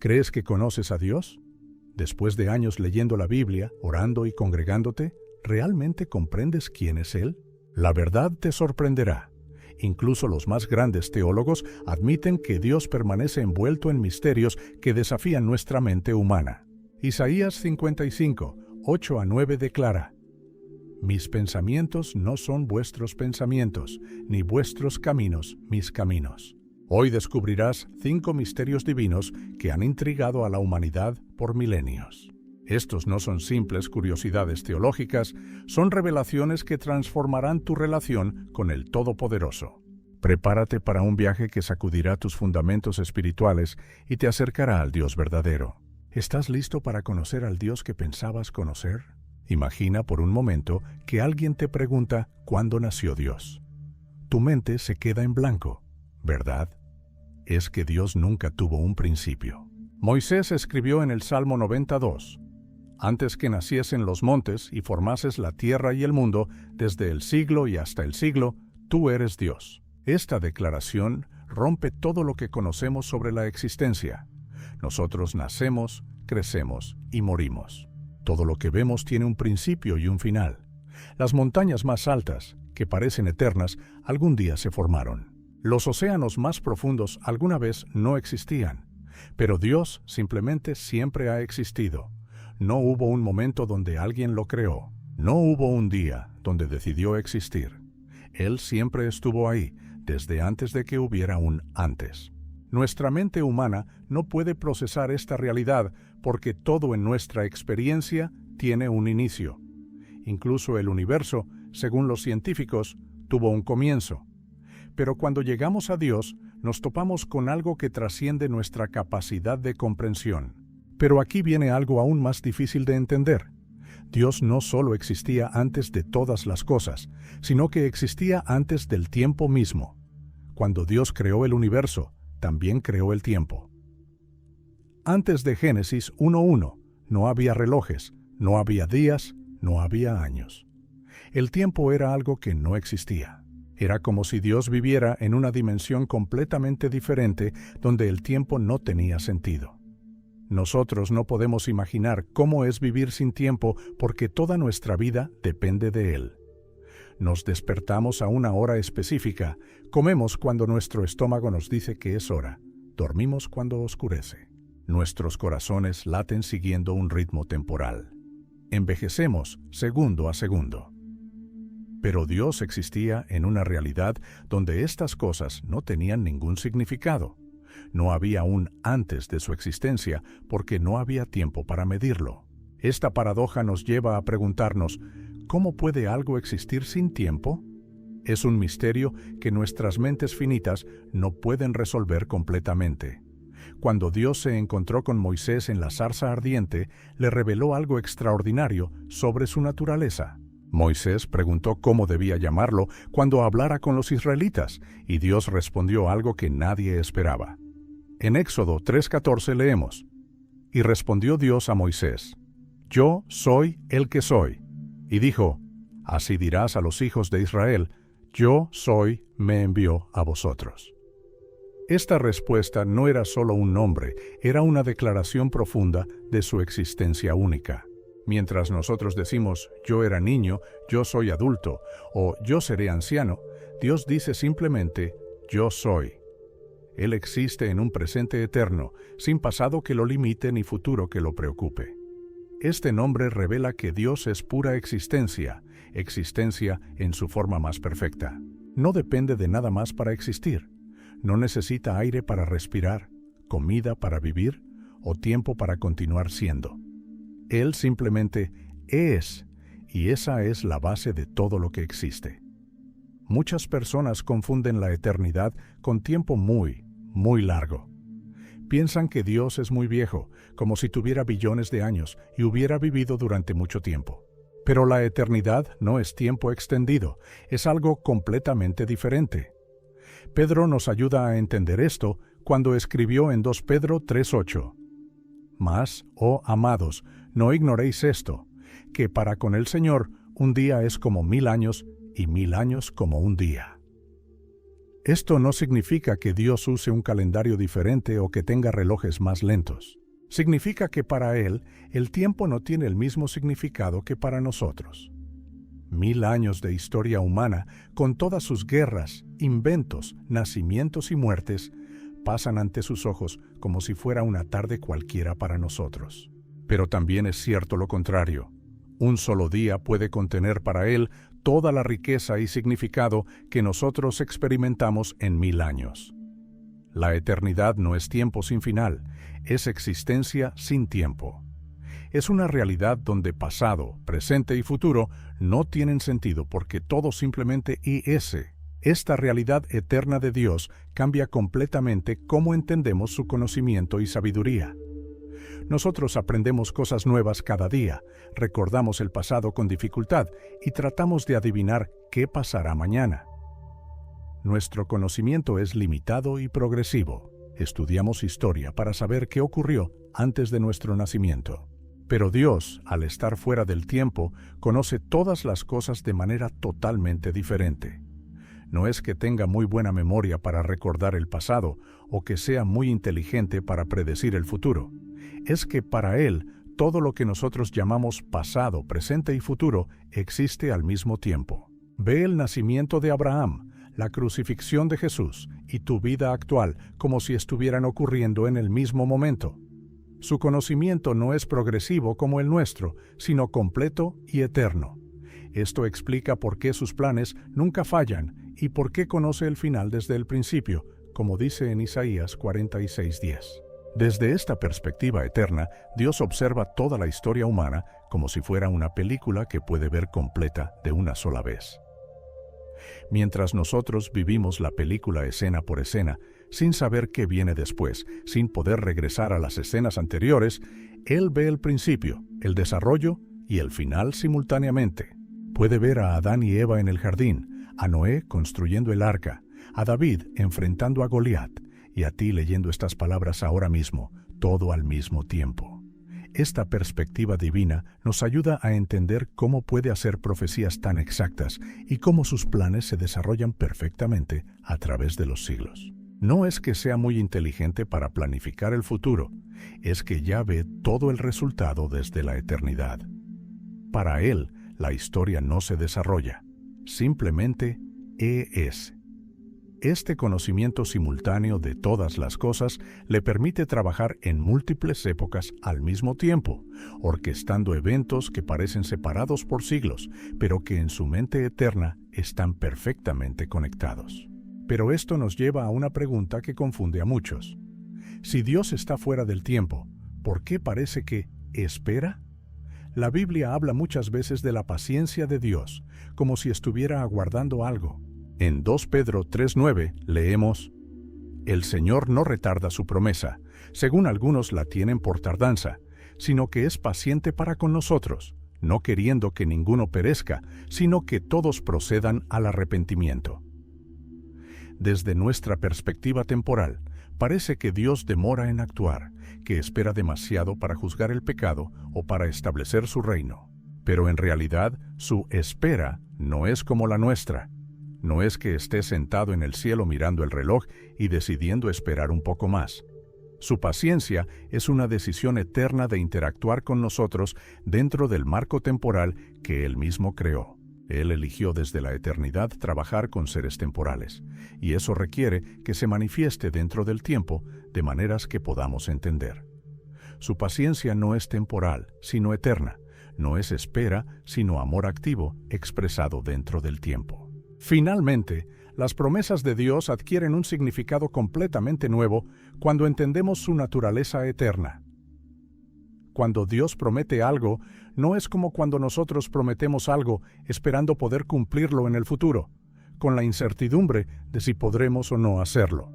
¿Crees que conoces a Dios? Después de años leyendo la Biblia, orando y congregándote, ¿realmente comprendes quién es Él? La verdad te sorprenderá. Incluso los más grandes teólogos admiten que Dios permanece envuelto en misterios que desafían nuestra mente humana. Isaías 55, 8 a 9 declara: Mis pensamientos no son vuestros pensamientos, ni vuestros caminos mis caminos. Hoy descubrirás 5 misterios divinos que han intrigado a la humanidad por milenios. Estos no son simples curiosidades teológicas, son revelaciones que transformarán tu relación con el Todopoderoso. Prepárate para un viaje que sacudirá tus fundamentos espirituales y te acercará al Dios verdadero. ¿Estás listo para conocer al Dios que pensabas conocer? Imagina por un momento que alguien te pregunta ¿cuándo nació Dios? Tu mente se queda en blanco, ¿verdad? Es que Dios nunca tuvo un principio. Moisés escribió en el Salmo 92: Antes que naciesen los montes y formases la tierra y el mundo, desde el siglo y hasta el siglo, tú eres Dios. Esta declaración rompe todo lo que conocemos sobre la existencia. Nosotros nacemos, crecemos y morimos. Todo lo que vemos tiene un principio y un final. Las montañas más altas, que parecen eternas, algún día se formaron. Los océanos más profundos alguna vez no existían, pero Dios simplemente siempre ha existido. No hubo un momento donde alguien lo creó. No hubo un día donde decidió existir. Él siempre estuvo ahí, desde antes de que hubiera un antes. Nuestra mente humana no puede procesar esta realidad porque todo en nuestra experiencia tiene un inicio. Incluso el universo, según los científicos, tuvo un comienzo. Pero cuando llegamos a Dios, nos topamos con algo que trasciende nuestra capacidad de comprensión. Pero aquí viene algo aún más difícil de entender. Dios no solo existía antes de todas las cosas, sino que existía antes del tiempo mismo. Cuando Dios creó el universo, también creó el tiempo. Antes de Génesis 1:1, no había relojes, no había días, no había años. El tiempo era algo que no existía. Era como si Dios viviera en una dimensión completamente diferente donde el tiempo no tenía sentido. Nosotros no podemos imaginar cómo es vivir sin tiempo porque toda nuestra vida depende de él. Nos despertamos a una hora específica, comemos cuando nuestro estómago nos dice que es hora, dormimos cuando oscurece. Nuestros corazones laten siguiendo un ritmo temporal. Envejecemos segundo a segundo. Pero Dios existía en una realidad donde estas cosas no tenían ningún significado. No había un antes de su existencia porque no había tiempo para medirlo. Esta paradoja nos lleva a preguntarnos, ¿cómo puede algo existir sin tiempo? Es un misterio que nuestras mentes finitas no pueden resolver completamente. Cuando Dios se encontró con Moisés en la zarza ardiente, le reveló algo extraordinario sobre su naturaleza. Moisés preguntó cómo debía llamarlo cuando hablara con los israelitas, y Dios respondió algo que nadie esperaba. En Éxodo 3:14 leemos: Y respondió Dios a Moisés: Yo soy el que soy. Y dijo: Así dirás a los hijos de Israel: Yo soy, me envió a vosotros. Esta respuesta no era solo un nombre, era una declaración profunda de su existencia única. Mientras nosotros decimos, yo era niño, yo soy adulto, o yo seré anciano, Dios dice simplemente, yo soy. Él existe en un presente eterno, sin pasado que lo limite ni futuro que lo preocupe. Este nombre revela que Dios es pura existencia, existencia en su forma más perfecta. No depende de nada más para existir. No necesita aire para respirar, comida para vivir o tiempo para continuar siendo. Él simplemente es, y esa es la base de todo lo que existe. Muchas personas confunden la eternidad con tiempo muy, muy largo. Piensan que Dios es muy viejo, como si tuviera billones de años y hubiera vivido durante mucho tiempo. Pero la eternidad no es tiempo extendido, es algo completamente diferente. Pedro nos ayuda a entender esto cuando escribió en 2 Pedro 3:8. Mas, oh amados, no ignoréis esto, que para con el Señor un día es como 1000 años y 1000 años como un día. Esto no significa que Dios use un calendario diferente o que tenga relojes más lentos. Significa que para Él, el tiempo no tiene el mismo significado que para nosotros. 1000 años de historia humana, con todas sus guerras, inventos, nacimientos y muertes, pasan ante sus ojos como si fuera una tarde cualquiera para nosotros. Pero también es cierto lo contrario. Un solo día puede contener para Él toda la riqueza y significado que nosotros experimentamos en 1000 años. La eternidad no es tiempo sin final, es existencia sin tiempo. Es una realidad donde pasado, presente y futuro no tienen sentido porque todo simplemente es. Esta realidad eterna de Dios cambia completamente cómo entendemos su conocimiento y sabiduría. Nosotros aprendemos cosas nuevas cada día, recordamos el pasado con dificultad y tratamos de adivinar qué pasará mañana. Nuestro conocimiento es limitado y progresivo. Estudiamos historia para saber qué ocurrió antes de nuestro nacimiento. Pero Dios, al estar fuera del tiempo, conoce todas las cosas de manera totalmente diferente. No es que tenga muy buena memoria para recordar el pasado o que sea muy inteligente para predecir el futuro. Es que para Él, todo lo que nosotros llamamos pasado, presente y futuro existe al mismo tiempo. Ve el nacimiento de Abraham, la crucifixión de Jesús y tu vida actual como si estuvieran ocurriendo en el mismo momento. Su conocimiento no es progresivo como el nuestro, sino completo y eterno. Esto explica por qué sus planes nunca fallan y por qué conoce el final desde el principio, como dice en Isaías 46:10. Desde esta perspectiva eterna, Dios observa toda la historia humana como si fuera una película que puede ver completa de una sola vez. Mientras nosotros vivimos la película escena por escena, sin saber qué viene después, sin poder regresar a las escenas anteriores, Él ve el principio, el desarrollo y el final simultáneamente. Puede ver a Adán y Eva en el jardín, a Noé construyendo el arca, a David enfrentando a Goliat, y a ti leyendo estas palabras ahora mismo, todo al mismo tiempo. Esta perspectiva divina nos ayuda a entender cómo puede hacer profecías tan exactas y cómo sus planes se desarrollan perfectamente a través de los siglos. No es que sea muy inteligente para planificar el futuro, es que ya ve todo el resultado desde la eternidad. Para Él, la historia no se desarrolla, simplemente es. Este conocimiento simultáneo de todas las cosas le permite trabajar en múltiples épocas al mismo tiempo, orquestando eventos que parecen separados por siglos, pero que en su mente eterna están perfectamente conectados. Pero esto nos lleva a una pregunta que confunde a muchos. Si Dios está fuera del tiempo, ¿por qué parece que espera? La Biblia habla muchas veces de la paciencia de Dios, como si estuviera aguardando algo. En 2 Pedro 3:9 leemos: El Señor no retarda su promesa, según algunos la tienen por tardanza, sino que es paciente para con nosotros, no queriendo que ninguno perezca, sino que todos procedan al arrepentimiento. Desde nuestra perspectiva temporal, parece que Dios demora en actuar, que espera demasiado para juzgar el pecado o para establecer su reino. Pero en realidad, su espera no es como la nuestra. No es que esté sentado en el cielo mirando el reloj y decidiendo esperar un poco más. Su paciencia es una decisión eterna de interactuar con nosotros dentro del marco temporal que Él mismo creó. Él eligió desde la eternidad trabajar con seres temporales, y eso requiere que se manifieste dentro del tiempo de maneras que podamos entender. Su paciencia no es temporal, sino eterna. No es espera, sino amor activo expresado dentro del tiempo. Finalmente, las promesas de Dios adquieren un significado completamente nuevo cuando entendemos su naturaleza eterna. Cuando Dios promete algo, no es como cuando nosotros prometemos algo esperando poder cumplirlo en el futuro, con la incertidumbre de si podremos o no hacerlo.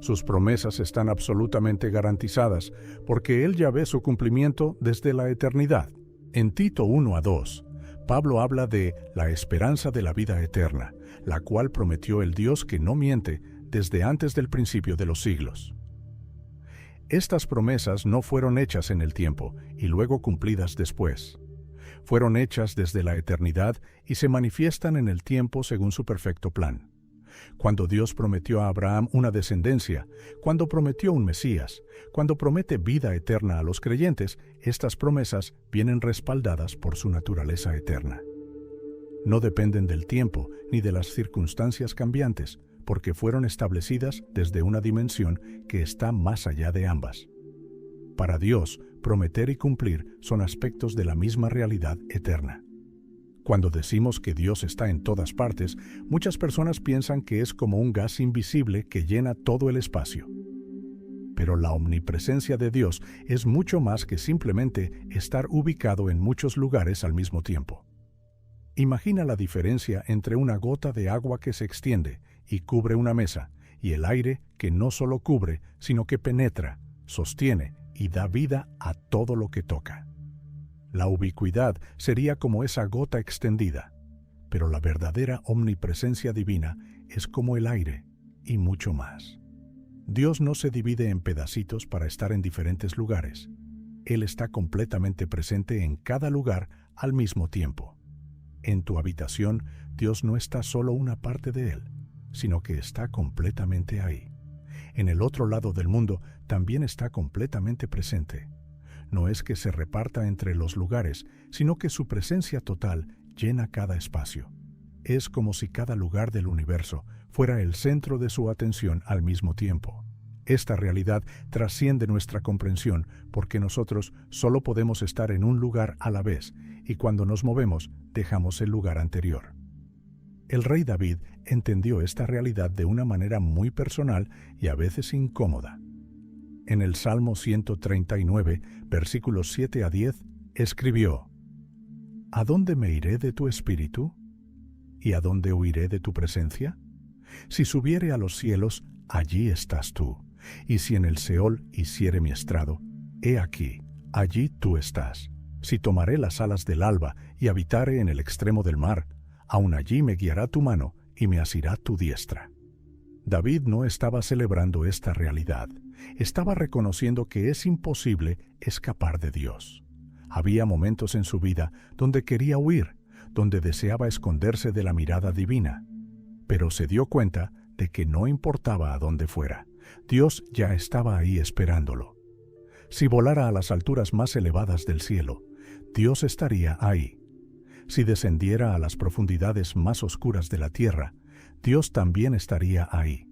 Sus promesas están absolutamente garantizadas, porque Él ya ve su cumplimiento desde la eternidad. En Tito 1:2, Pablo habla de la esperanza de la vida eterna, la cual prometió el Dios que no miente desde antes del principio de los siglos. Estas promesas no fueron hechas en el tiempo y luego cumplidas después. Fueron hechas desde la eternidad y se manifiestan en el tiempo según su perfecto plan. Cuando Dios prometió a Abraham una descendencia, cuando prometió un Mesías, cuando promete vida eterna a los creyentes, estas promesas vienen respaldadas por su naturaleza eterna. No dependen del tiempo ni de las circunstancias cambiantes, porque fueron establecidas desde una dimensión que está más allá de ambas. Para Dios, prometer y cumplir son aspectos de la misma realidad eterna. Cuando decimos que Dios está en todas partes, muchas personas piensan que es como un gas invisible que llena todo el espacio. Pero la omnipresencia de Dios es mucho más que simplemente estar ubicado en muchos lugares al mismo tiempo. Imagina la diferencia entre una gota de agua que se extiende y cubre una mesa, y el aire que no solo cubre, sino que penetra, sostiene y da vida a todo lo que toca. La ubicuidad sería como esa gota extendida, pero la verdadera omnipresencia divina es como el aire y mucho más. Dios no se divide en pedacitos para estar en diferentes lugares. Él está completamente presente en cada lugar al mismo tiempo. En tu habitación, Dios no está solo una parte de él, sino que está completamente ahí. En el otro lado del mundo también está completamente presente. No es que se reparta entre los lugares, sino que su presencia total llena cada espacio. Es como si cada lugar del universo fuera el centro de su atención al mismo tiempo. Esta realidad trasciende nuestra comprensión porque nosotros solo podemos estar en un lugar a la vez y cuando nos movemos dejamos el lugar anterior. El rey David entendió esta realidad de una manera muy personal y a veces incómoda. En el Salmo 139, versículos 7 a 10, escribió: ¿A dónde me iré de tu espíritu? ¿Y a dónde huiré de tu presencia? Si subiere a los cielos, allí estás tú. Y si en el Seol hiciere mi estrado, he aquí, allí tú estás. Si tomaré las alas del alba y habitare en el extremo del mar, aun allí me guiará tu mano y me asirá tu diestra. David no estaba celebrando esta realidad. Estaba reconociendo que es imposible escapar de Dios. Había momentos en su vida donde quería huir, donde deseaba esconderse de la mirada divina. Pero se dio cuenta de que no importaba a dónde fuera. Dios ya estaba ahí esperándolo. Si volara a las alturas más elevadas del cielo, Dios estaría ahí. Si descendiera a las profundidades más oscuras de la tierra, Dios también estaría ahí.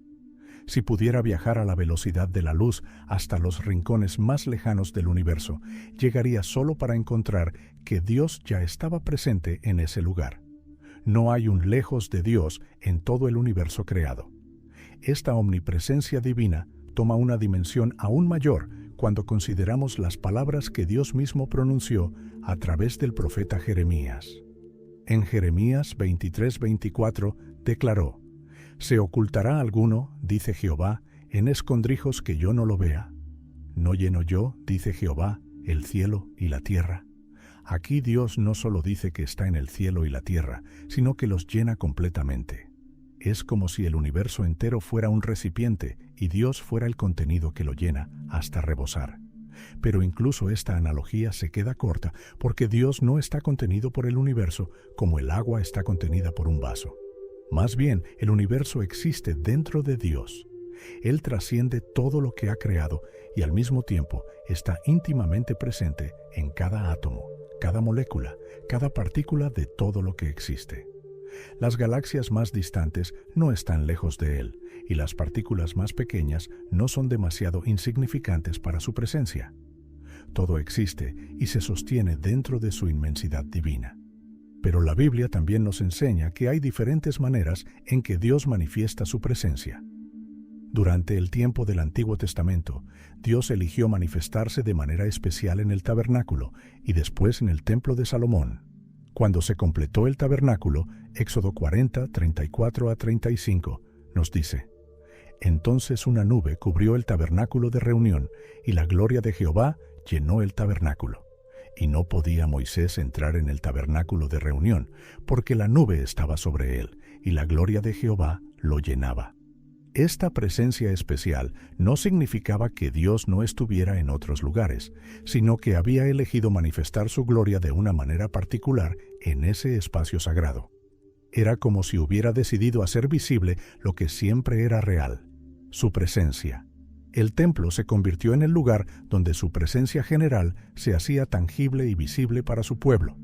Si pudiera viajar a la velocidad de la luz hasta los rincones más lejanos del universo, llegaría solo para encontrar que Dios ya estaba presente en ese lugar. No hay un lejos de Dios en todo el universo creado. Esta omnipresencia divina toma una dimensión aún mayor cuando consideramos las palabras que Dios mismo pronunció a través del profeta Jeremías. En Jeremías 23:24 declaró: ¿Se ocultará alguno, dice Jehová, en escondrijos que yo no lo vea? ¿No lleno yo, dice Jehová, el cielo y la tierra? Aquí Dios no solo dice que está en el cielo y la tierra, sino que los llena completamente. Es como si el universo entero fuera un recipiente y Dios fuera el contenido que lo llena hasta rebosar. Pero incluso esta analogía se queda corta porque Dios no está contenido por el universo como el agua está contenida por un vaso. Más bien, el universo existe dentro de Dios. Él trasciende todo lo que ha creado y al mismo tiempo está íntimamente presente en cada átomo, cada molécula, cada partícula de todo lo que existe. Las galaxias más distantes no están lejos de Él, y las partículas más pequeñas no son demasiado insignificantes para su presencia. Todo existe y se sostiene dentro de su inmensidad divina. Pero la Biblia también nos enseña que hay diferentes maneras en que Dios manifiesta su presencia. Durante el tiempo del Antiguo Testamento, Dios eligió manifestarse de manera especial en el tabernáculo y después en el templo de Salomón. Cuando se completó el tabernáculo, Éxodo 40, 34 a 35, nos dice: Entonces una nube cubrió el tabernáculo de reunión, y la gloria de Jehová llenó el tabernáculo. Y no podía Moisés entrar en el tabernáculo de reunión, porque la nube estaba sobre él, y la gloria de Jehová lo llenaba. Esta presencia especial no significaba que Dios no estuviera en otros lugares, sino que había elegido manifestar su gloria de una manera particular en ese espacio sagrado. Era como si hubiera decidido hacer visible lo que siempre era real, su presencia. El templo se convirtió en el lugar donde su presencia general se hacía tangible y visible para su pueblo.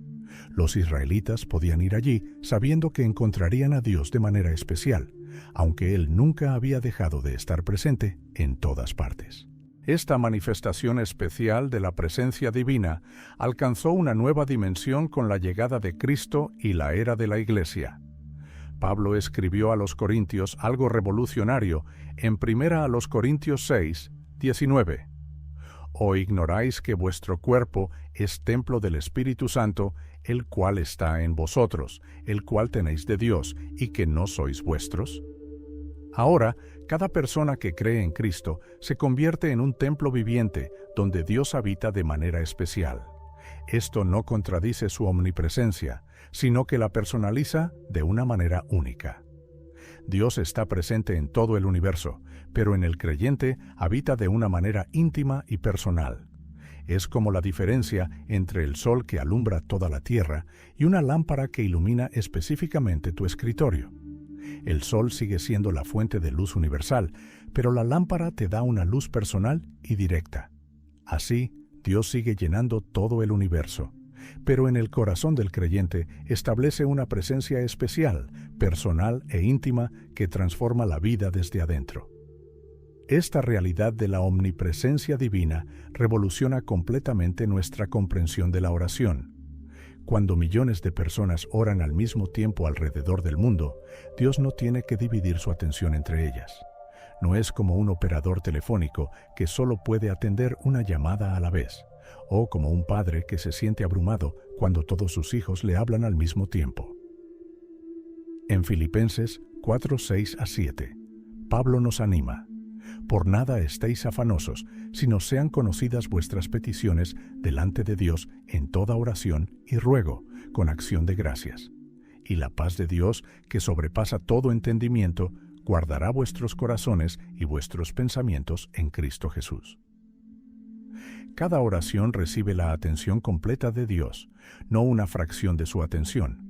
Los israelitas podían ir allí sabiendo que encontrarían a Dios de manera especial, aunque Él nunca había dejado de estar presente en todas partes. Esta manifestación especial de la presencia divina alcanzó una nueva dimensión con la llegada de Cristo y la era de la Iglesia. Pablo escribió a los Corintios algo revolucionario en 1 Corintios 6, 19. ¿O ignoráis que vuestro cuerpo es templo del Espíritu Santo, el cual está en vosotros, el cual tenéis de Dios, y que no sois vuestros? Ahora, cada persona que cree en Cristo se convierte en un templo viviente donde Dios habita de manera especial. Esto no contradice su omnipresencia, sino que la personaliza de una manera única. Dios está presente en todo el universo, pero en el creyente habita de una manera íntima y personal. Es como la diferencia entre el sol que alumbra toda la tierra y una lámpara que ilumina específicamente tu escritorio. El sol sigue siendo la fuente de luz universal, pero la lámpara te da una luz personal y directa. Así, Dios sigue llenando todo el universo, pero en el corazón del creyente establece una presencia especial, personal e íntima que transforma la vida desde adentro. Esta realidad de la omnipresencia divina revoluciona completamente nuestra comprensión de la oración. Cuando millones de personas oran al mismo tiempo alrededor del mundo, Dios no tiene que dividir su atención entre ellas. No es como un operador telefónico que solo puede atender una llamada a la vez, o como un padre que se siente abrumado cuando todos sus hijos le hablan al mismo tiempo. En Filipenses 4, 6 a 7, Pablo nos anima: por nada estéis afanosos, sino sean conocidas vuestras peticiones delante de Dios en toda oración y ruego, con acción de gracias. Y la paz de Dios, que sobrepasa todo entendimiento, guardará vuestros corazones y vuestros pensamientos en Cristo Jesús. Cada oración recibe la atención completa de Dios, no una fracción de su atención.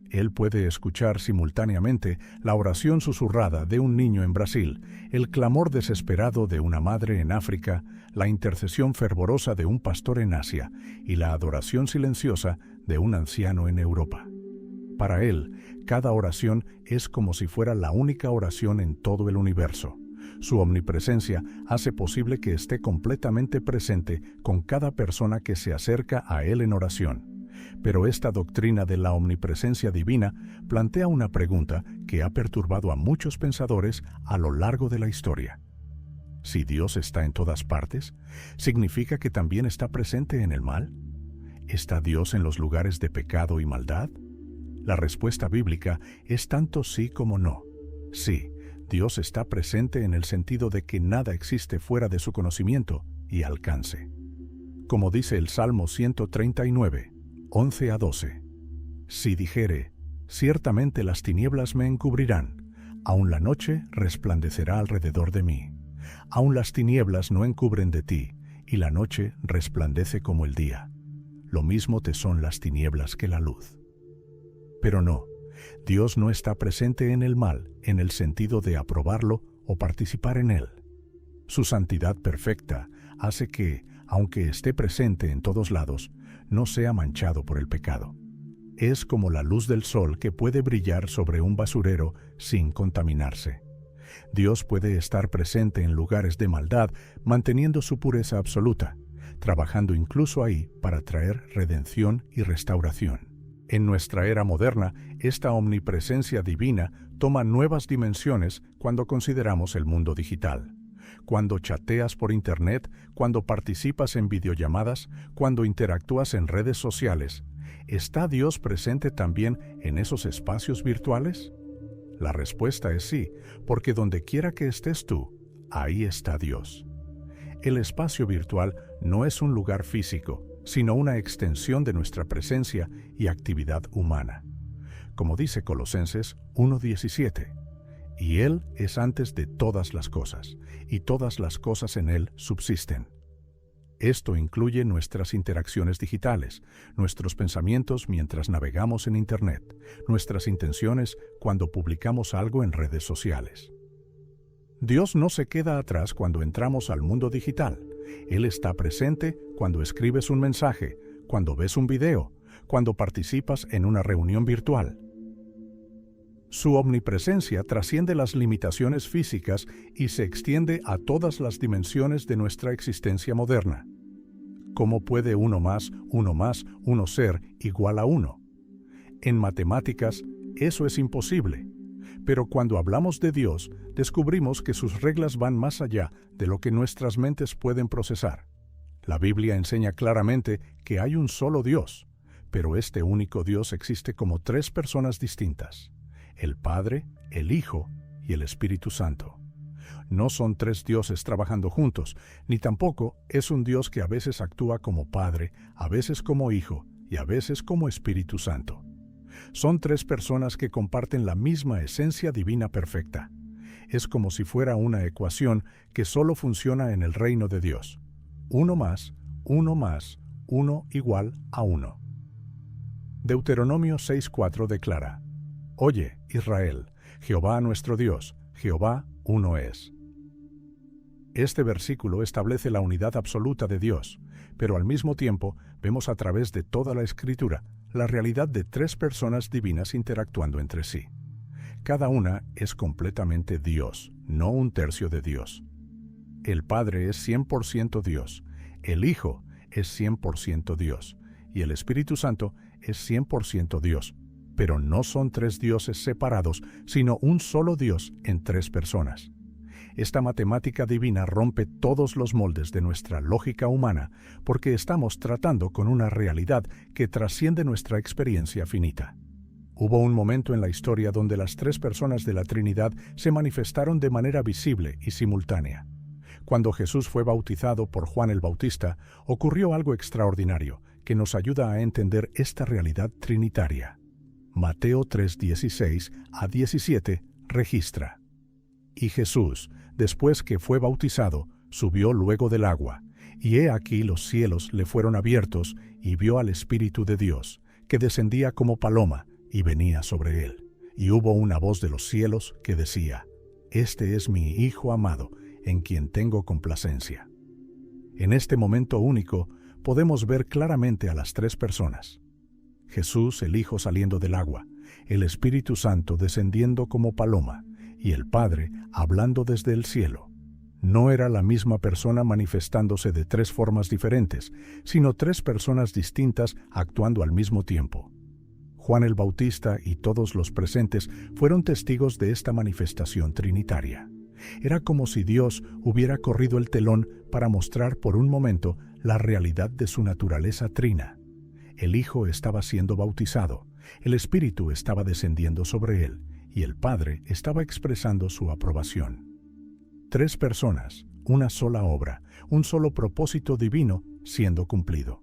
Él puede escuchar simultáneamente la oración susurrada de un niño en Brasil, el clamor desesperado de una madre en África, la intercesión fervorosa de un pastor en Asia y la adoración silenciosa de un anciano en Europa. Para Él, cada oración es como si fuera la única oración en todo el universo. Su omnipresencia hace posible que esté completamente presente con cada persona que se acerca a Él en oración. Pero esta doctrina de la omnipresencia divina plantea una pregunta que ha perturbado a muchos pensadores a lo largo de la historia. Si Dios está en todas partes, ¿significa que también está presente en el mal? ¿Está Dios en los lugares de pecado y maldad? La respuesta bíblica es tanto sí como no. Sí, Dios está presente en el sentido de que nada existe fuera de su conocimiento y alcance. Como dice el Salmo 139, 11 a 12. Si dijere, ciertamente las tinieblas me encubrirán, aun la noche resplandecerá alrededor de mí. Aun las tinieblas no encubren de ti, y la noche resplandece como el día. Lo mismo te son las tinieblas que la luz. Pero no, Dios no está presente en el mal en el sentido de aprobarlo o participar en él. Su santidad perfecta hace que, aunque esté presente en todos lados, no sea manchado por el pecado. Es como la luz del sol que puede brillar sobre un basurero sin contaminarse. Dios puede estar presente en lugares de maldad manteniendo su pureza absoluta, trabajando incluso ahí para traer redención y restauración. En nuestra era moderna, esta omnipresencia divina toma nuevas dimensiones cuando consideramos el mundo digital. Cuando chateas por Internet, cuando participas en videollamadas, cuando interactúas en redes sociales, ¿está Dios presente también en esos espacios virtuales? La respuesta es sí, porque donde quiera que estés tú, ahí está Dios. El espacio virtual no es un lugar físico, sino una extensión de nuestra presencia y actividad humana. Como dice Colosenses 1:17, y Él es antes de todas las cosas, y todas las cosas en Él subsisten. Esto incluye nuestras interacciones digitales, nuestros pensamientos mientras navegamos en Internet, nuestras intenciones cuando publicamos algo en redes sociales. Dios no se queda atrás cuando entramos al mundo digital. Él está presente cuando escribes un mensaje, cuando ves un video, cuando participas en una reunión virtual. Su omnipresencia trasciende las limitaciones físicas y se extiende a todas las dimensiones de nuestra existencia moderna. ¿Cómo puede uno más uno ser igual a uno? En matemáticas, eso es imposible. Pero cuando hablamos de Dios, descubrimos que sus reglas van más allá de lo que nuestras mentes pueden procesar. La Biblia enseña claramente que hay un solo Dios, pero este único Dios existe como tres personas distintas: el Padre, el Hijo y el Espíritu Santo. No son tres dioses trabajando juntos, ni tampoco es un Dios que a veces actúa como Padre, a veces como Hijo y a veces como Espíritu Santo. Son tres personas que comparten la misma esencia divina perfecta. Es como si fuera una ecuación que solo funciona en el reino de Dios. Uno más uno igual a uno. Deuteronomio 6:4 declara: Oye, Israel, Jehová nuestro Dios, Jehová uno es. Este versículo establece la unidad absoluta de Dios, pero al mismo tiempo vemos a través de toda la Escritura la realidad de tres personas divinas interactuando entre sí. Cada una es completamente Dios, no un tercio de Dios. El Padre es 100% Dios, el Hijo es 100% Dios, y el Espíritu Santo es 100% Dios, pero no son tres dioses separados, sino un solo Dios en tres personas. Esta matemática divina rompe todos los moldes de nuestra lógica humana porque estamos tratando con una realidad que trasciende nuestra experiencia finita. Hubo un momento en la historia donde las tres personas de la Trinidad se manifestaron de manera visible y simultánea. Cuando Jesús fue bautizado por Juan el Bautista, ocurrió algo extraordinario que nos ayuda a entender esta realidad trinitaria. Mateo 3:16 a 17 registra: Y Jesús, después que fue bautizado, subió luego del agua, y he aquí los cielos le fueron abiertos, y vio al Espíritu de Dios, que descendía como paloma, y venía sobre él. Y hubo una voz de los cielos que decía: Este es mi Hijo amado, en quien tengo complacencia. En este momento único, podemos ver claramente a las tres personas: Jesús el Hijo saliendo del agua, el Espíritu Santo descendiendo como paloma, y el Padre hablando desde el cielo. No era la misma persona manifestándose de tres formas diferentes, sino tres personas distintas actuando al mismo tiempo. Juan el Bautista y todos los presentes fueron testigos de esta manifestación trinitaria. Era como si Dios hubiera corrido el telón para mostrar por un momento la realidad de su naturaleza trina. El Hijo estaba siendo bautizado, el Espíritu estaba descendiendo sobre él, y el Padre estaba expresando su aprobación. Tres personas, una sola obra, un solo propósito divino siendo cumplido.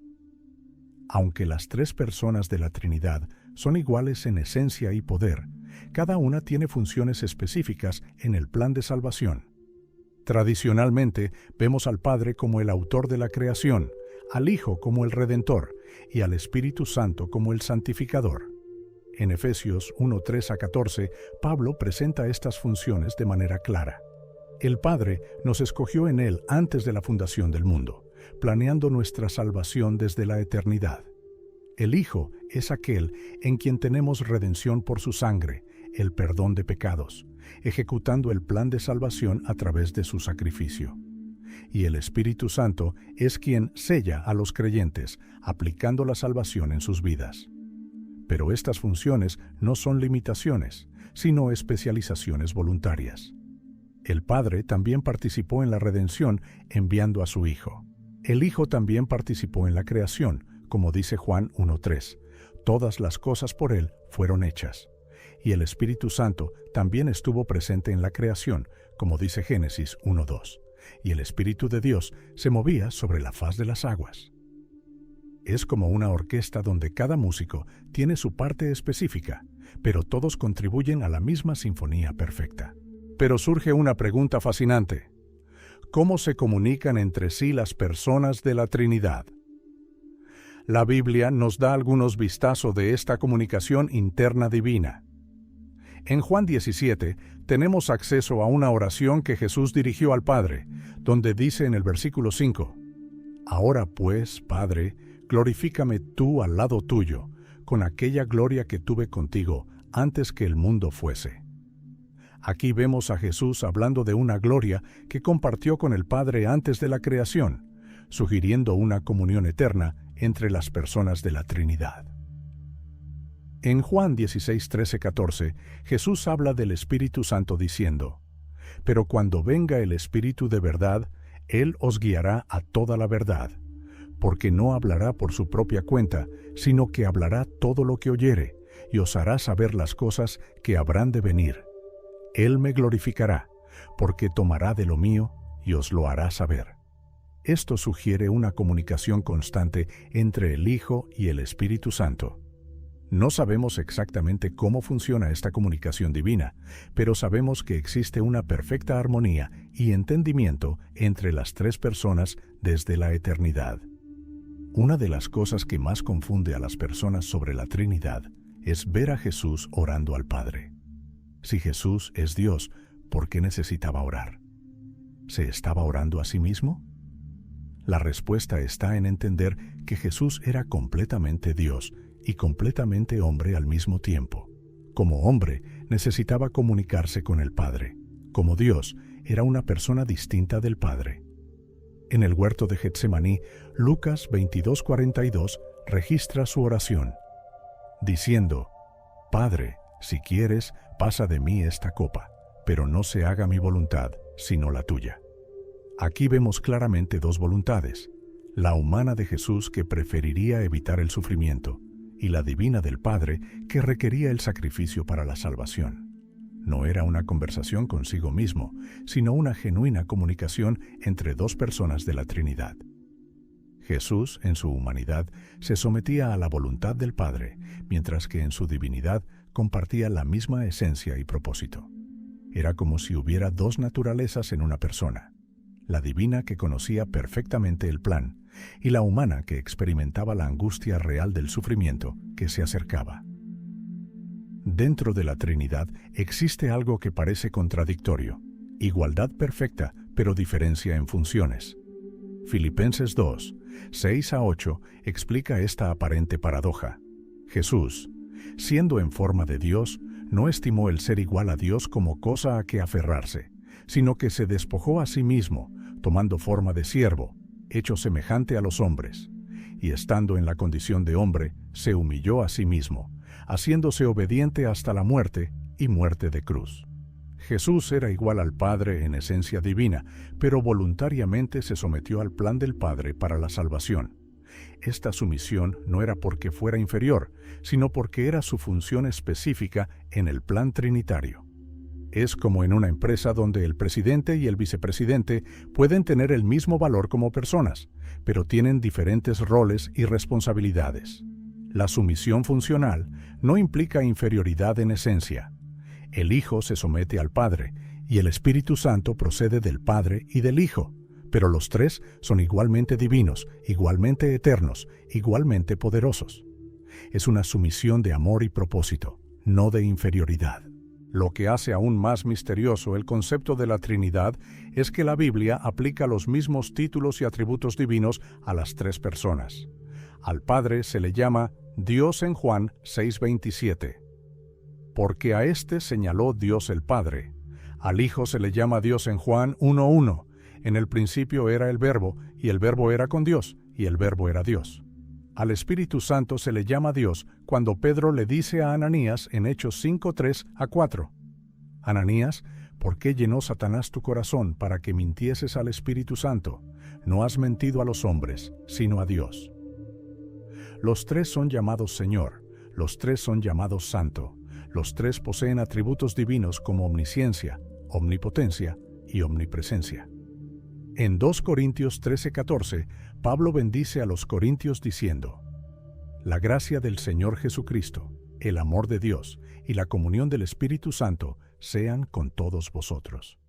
Aunque las tres personas de la Trinidad son iguales en esencia y poder, cada una tiene funciones específicas en el plan de salvación. Tradicionalmente, vemos al Padre como el autor de la creación, al Hijo como el Redentor y al Espíritu Santo como el Santificador. En Efesios 1:3-14, Pablo presenta estas funciones de manera clara. El Padre nos escogió en Él antes de la fundación del mundo, planeando nuestra salvación desde la eternidad. El Hijo es aquel en quien tenemos redención por su sangre, el perdón de pecados, ejecutando el plan de salvación a través de su sacrificio. Y el Espíritu Santo es quien sella a los creyentes, aplicando la salvación en sus vidas. Pero estas funciones no son limitaciones, sino especializaciones voluntarias. El Padre también participó en la redención enviando a su Hijo. El Hijo también participó en la creación, como dice Juan 1:3. Todas las cosas por Él fueron hechas. Y el Espíritu Santo también estuvo presente en la creación, como dice Génesis 1:2. Y el Espíritu de Dios se movía sobre la faz de las aguas. Es como una orquesta donde cada músico tiene su parte específica, pero todos contribuyen a la misma sinfonía perfecta. Pero surge una pregunta fascinante. cómo se comunican entre sí las personas de la Trinidad. La Biblia nos da algunos vistazos de esta comunicación interna divina. En Juan 17 tenemos acceso a una oración que Jesús dirigió al Padre, donde dice en el versículo 5, «Ahora pues, Padre, glorifícame tú al lado tuyo, con aquella gloria que tuve contigo antes que el mundo fuese». Aquí vemos a Jesús hablando de una gloria que compartió con el Padre antes de la creación, sugiriendo una comunión eterna entre las personas de la Trinidad. En Juan 16, 13, 14, Jesús habla del Espíritu Santo diciendo, «Pero cuando venga el Espíritu de verdad, Él os guiará a toda la verdad, porque no hablará por su propia cuenta, sino que hablará todo lo que oyere, y os hará saber las cosas que habrán de venir. Él me glorificará, porque tomará de lo mío y os lo hará saber». Esto sugiere una comunicación constante entre el Hijo y el Espíritu Santo. No sabemos exactamente cómo funciona esta comunicación divina, pero sabemos que existe una perfecta armonía y entendimiento entre las tres personas desde la eternidad. Una de las cosas que más confunde a las personas sobre la Trinidad es ver a Jesús orando al Padre. Si Jesús es Dios, ¿por qué necesitaba orar? ¿Se estaba orando a sí mismo? La respuesta está en entender que Jesús era completamente Dios y completamente hombre al mismo tiempo. Como hombre, necesitaba comunicarse con el Padre. Como Dios, era una persona distinta del Padre. En el huerto de Getsemaní, Lucas 22:42 registra su oración, diciendo, «Padre, si quieres, pasa de mí esta copa, pero no se haga mi voluntad, sino la tuya». Aquí vemos claramente dos voluntades, la humana de Jesús que preferiría evitar el sufrimiento, y la divina del Padre que requería el sacrificio para la salvación. No era una conversación consigo mismo, sino una genuina comunicación entre dos personas de la Trinidad. Jesús, en su humanidad, se sometía a la voluntad del Padre, mientras que en su divinidad compartía la misma esencia y propósito. Era como si hubiera dos naturalezas en una persona, la divina que conocía perfectamente el plan, y la humana que experimentaba la angustia real del sufrimiento que se acercaba. Dentro de la Trinidad existe algo que parece contradictorio, igualdad perfecta, pero diferencia en funciones. Filipenses 2, 6-8 explica esta aparente paradoja. Jesús, siendo en forma de Dios, no estimó el ser igual a Dios como cosa a que aferrarse, sino que se despojó a sí mismo, tomando forma de siervo, hecho semejante a los hombres, y estando en la condición de hombre, se humilló a sí mismo, haciéndose obediente hasta la muerte y muerte de cruz. Jesús era igual al Padre en esencia divina, pero voluntariamente se sometió al plan del Padre para la salvación. Esta sumisión no era porque fuera inferior, sino porque era su función específica en el plan trinitario. Es como en una empresa donde el presidente y el vicepresidente pueden tener el mismo valor como personas, pero tienen diferentes roles y responsabilidades. La sumisión funcional no implica inferioridad en esencia. El Hijo se somete al Padre, y el Espíritu Santo procede del Padre y del Hijo, pero los tres son igualmente divinos, igualmente eternos, igualmente poderosos. Es una sumisión de amor y propósito, no de inferioridad. Lo que hace aún más misterioso el concepto de la Trinidad es que la Biblia aplica los mismos títulos y atributos divinos a las tres personas. Al Padre se le llama Dios en Juan 6:27. Porque a éste señaló Dios el Padre. Al Hijo se le llama Dios en Juan 1:1. En el principio era el Verbo, y el Verbo era con Dios, y el Verbo era Dios. Al Espíritu Santo se le llama Dios cuando Pedro le dice a Ananías en Hechos 5:3-4. Ananías, ¿por qué llenó Satanás tu corazón para que mintieses al Espíritu Santo? No has mentido a los hombres, sino a Dios. Los tres son llamados Señor, los tres son llamados Santo, los tres poseen atributos divinos como omnisciencia, omnipotencia y omnipresencia. En 2 Corintios 13:14, Pablo bendice a los corintios diciendo: La gracia del Señor Jesucristo, el amor de Dios y la comunión del Espíritu Santo sean con todos vosotros.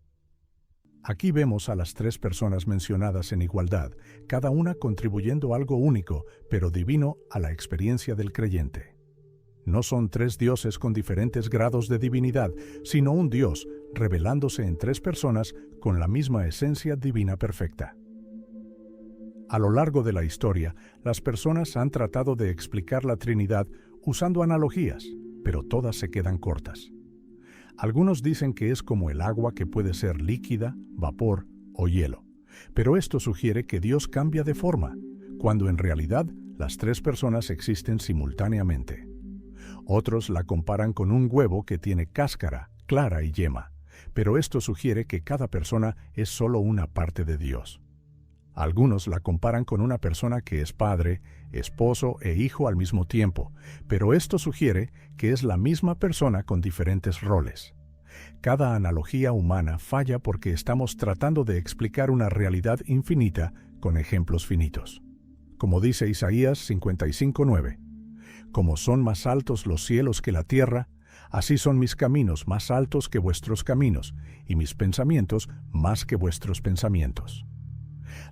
Aquí vemos a las tres personas mencionadas en igualdad, cada una contribuyendo algo único, pero divino, a la experiencia del creyente. No son tres dioses con diferentes grados de divinidad, sino un Dios revelándose en tres personas con la misma esencia divina perfecta. A lo largo de la historia, las personas han tratado de explicar la Trinidad usando analogías, pero todas se quedan cortas. Algunos dicen que es como el agua que puede ser líquida, vapor o hielo, pero esto sugiere que Dios cambia de forma, cuando en realidad las tres personas existen simultáneamente. Otros la comparan con un huevo que tiene cáscara, clara y yema, pero esto sugiere que cada persona es solo una parte de Dios. Algunos la comparan con una persona que es padre, esposo e hijo al mismo tiempo, pero esto sugiere que es la misma persona con diferentes roles. Cada analogía humana falla porque estamos tratando de explicar una realidad infinita con ejemplos finitos. Como dice Isaías 55:9, como son más altos los cielos que la tierra, así son mis caminos más altos que vuestros caminos, y mis pensamientos más que vuestros pensamientos.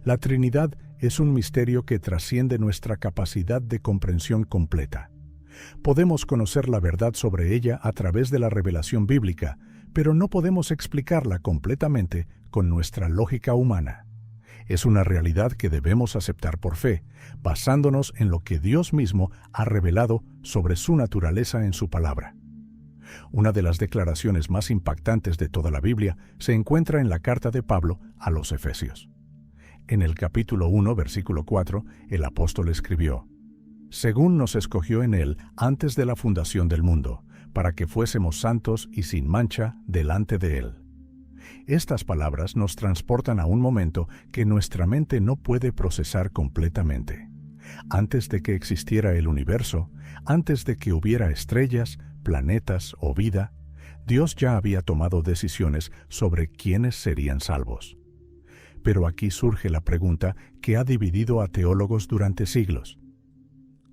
La Trinidad es un misterio que trasciende nuestra capacidad de comprensión completa. Podemos conocer la verdad sobre ella a través de la revelación bíblica, pero no podemos explicarla completamente con nuestra lógica humana. Es una realidad que debemos aceptar por fe, basándonos en lo que Dios mismo ha revelado sobre su naturaleza en su palabra. Una de las declaraciones más impactantes de toda la Biblia se encuentra en la carta de Pablo a los Efesios. En el capítulo 1, versículo 4, el apóstol escribió: según nos escogió en Él antes de la fundación del mundo, para que fuésemos santos y sin mancha delante de Él. Estas palabras nos transportan a un momento que nuestra mente no puede procesar completamente. Antes de que existiera el universo, antes de que hubiera estrellas, planetas o vida, Dios ya había tomado decisiones sobre quiénes serían salvos. Pero aquí surge la pregunta que ha dividido a teólogos durante siglos.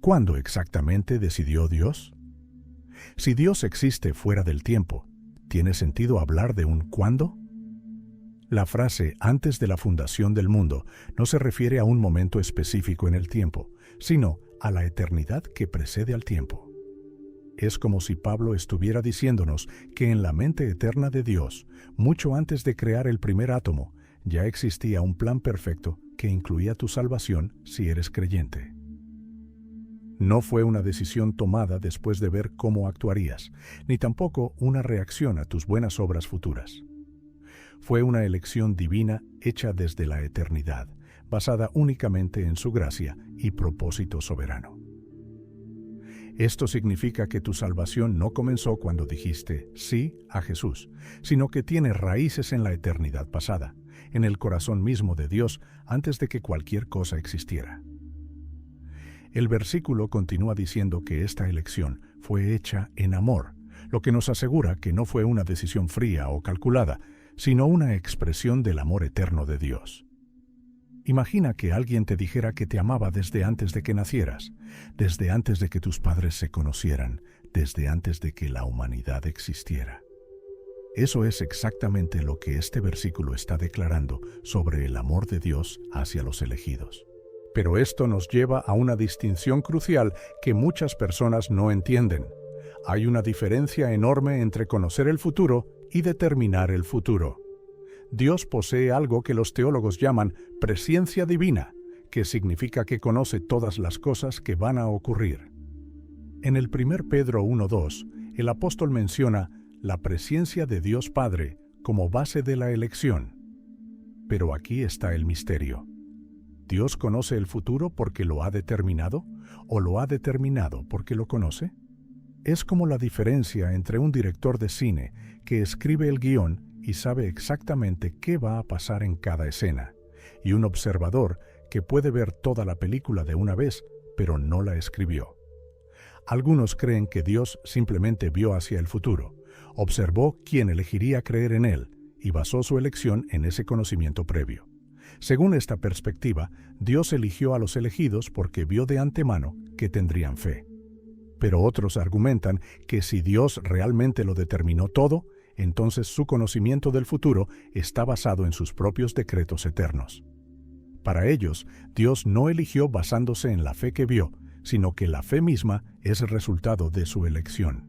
¿Cuándo exactamente decidió Dios? Si Dios existe fuera del tiempo, ¿tiene sentido hablar de un cuándo? La frase antes de la fundación del mundo no se refiere a un momento específico en el tiempo, sino a la eternidad que precede al tiempo. Es como si Pablo estuviera diciéndonos que en la mente eterna de Dios, mucho antes de crear el primer átomo, ya existía un plan perfecto que incluía tu salvación si eres creyente. No fue una decisión tomada después de ver cómo actuarías, ni tampoco una reacción a tus buenas obras futuras. Fue una elección divina hecha desde la eternidad, basada únicamente en su gracia y propósito soberano. Esto significa que tu salvación no comenzó cuando dijiste sí a Jesús, sino que tiene raíces en la eternidad pasada, en el corazón mismo de Dios antes de que cualquier cosa existiera. El versículo continúa diciendo que esta elección fue hecha en amor, lo que nos asegura que no fue una decisión fría o calculada, sino una expresión del amor eterno de Dios. Imagina que alguien te dijera que te amaba desde antes de que nacieras, desde antes de que tus padres se conocieran, desde antes de que la humanidad existiera. Eso es exactamente lo que este versículo está declarando sobre el amor de Dios hacia los elegidos. Pero esto nos lleva a una distinción crucial que muchas personas no entienden. Hay una diferencia enorme entre conocer el futuro y determinar el futuro. Dios posee algo que los teólogos llaman presciencia divina, que significa que conoce todas las cosas que van a ocurrir. En el 1 Pedro 1:2, el apóstol menciona la presciencia de Dios Padre como base de la elección. Pero aquí está el misterio. ¿Dios conoce el futuro porque lo ha determinado o lo ha determinado porque lo conoce? Es como la diferencia entre un director de cine que escribe el guión y sabe exactamente qué va a pasar en cada escena, y un observador que puede ver toda la película de una vez, pero no la escribió. Algunos creen que Dios simplemente vio hacia el futuro, observó quién elegiría creer en Él y basó su elección en ese conocimiento previo. Según esta perspectiva, Dios eligió a los elegidos porque vio de antemano que tendrían fe. Pero otros argumentan que si Dios realmente lo determinó todo, entonces su conocimiento del futuro está basado en sus propios decretos eternos. Para ellos, Dios no eligió basándose en la fe que vio, sino que la fe misma es el resultado de su elección.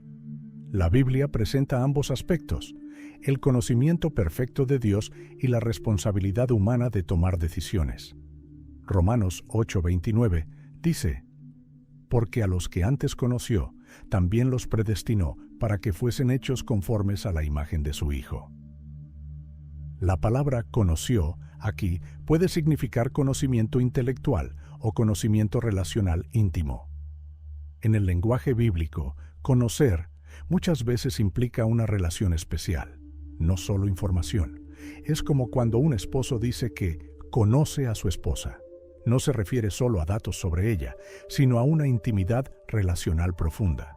La Biblia presenta ambos aspectos, el conocimiento perfecto de Dios y la responsabilidad humana de tomar decisiones. Romanos 8:29 dice: «Porque a los que antes conoció, también los predestinó para que fuesen hechos conformes a la imagen de su Hijo». La palabra conoció aquí puede significar conocimiento intelectual o conocimiento relacional íntimo. En el lenguaje bíblico, conocer muchas veces implica una relación especial, no solo información. Es como cuando un esposo dice que conoce a su esposa. No se refiere solo a datos sobre ella, sino a una intimidad relacional profunda.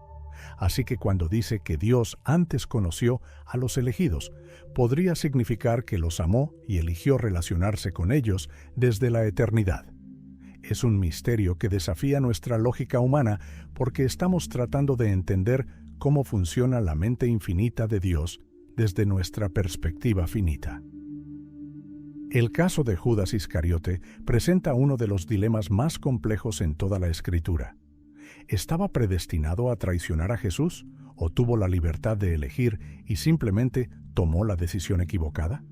Así que cuando dice que Dios antes conoció a los elegidos, podría significar que los amó y eligió relacionarse con ellos desde la eternidad. Es un misterio que desafía nuestra lógica humana porque estamos tratando de entender cómo funciona la mente infinita de Dios desde nuestra perspectiva finita. El caso de Judas Iscariote presenta uno de los dilemas más complejos en toda la Escritura. ¿Estaba predestinado a traicionar a Jesús o tuvo la libertad de elegir y simplemente tomó la decisión equivocada?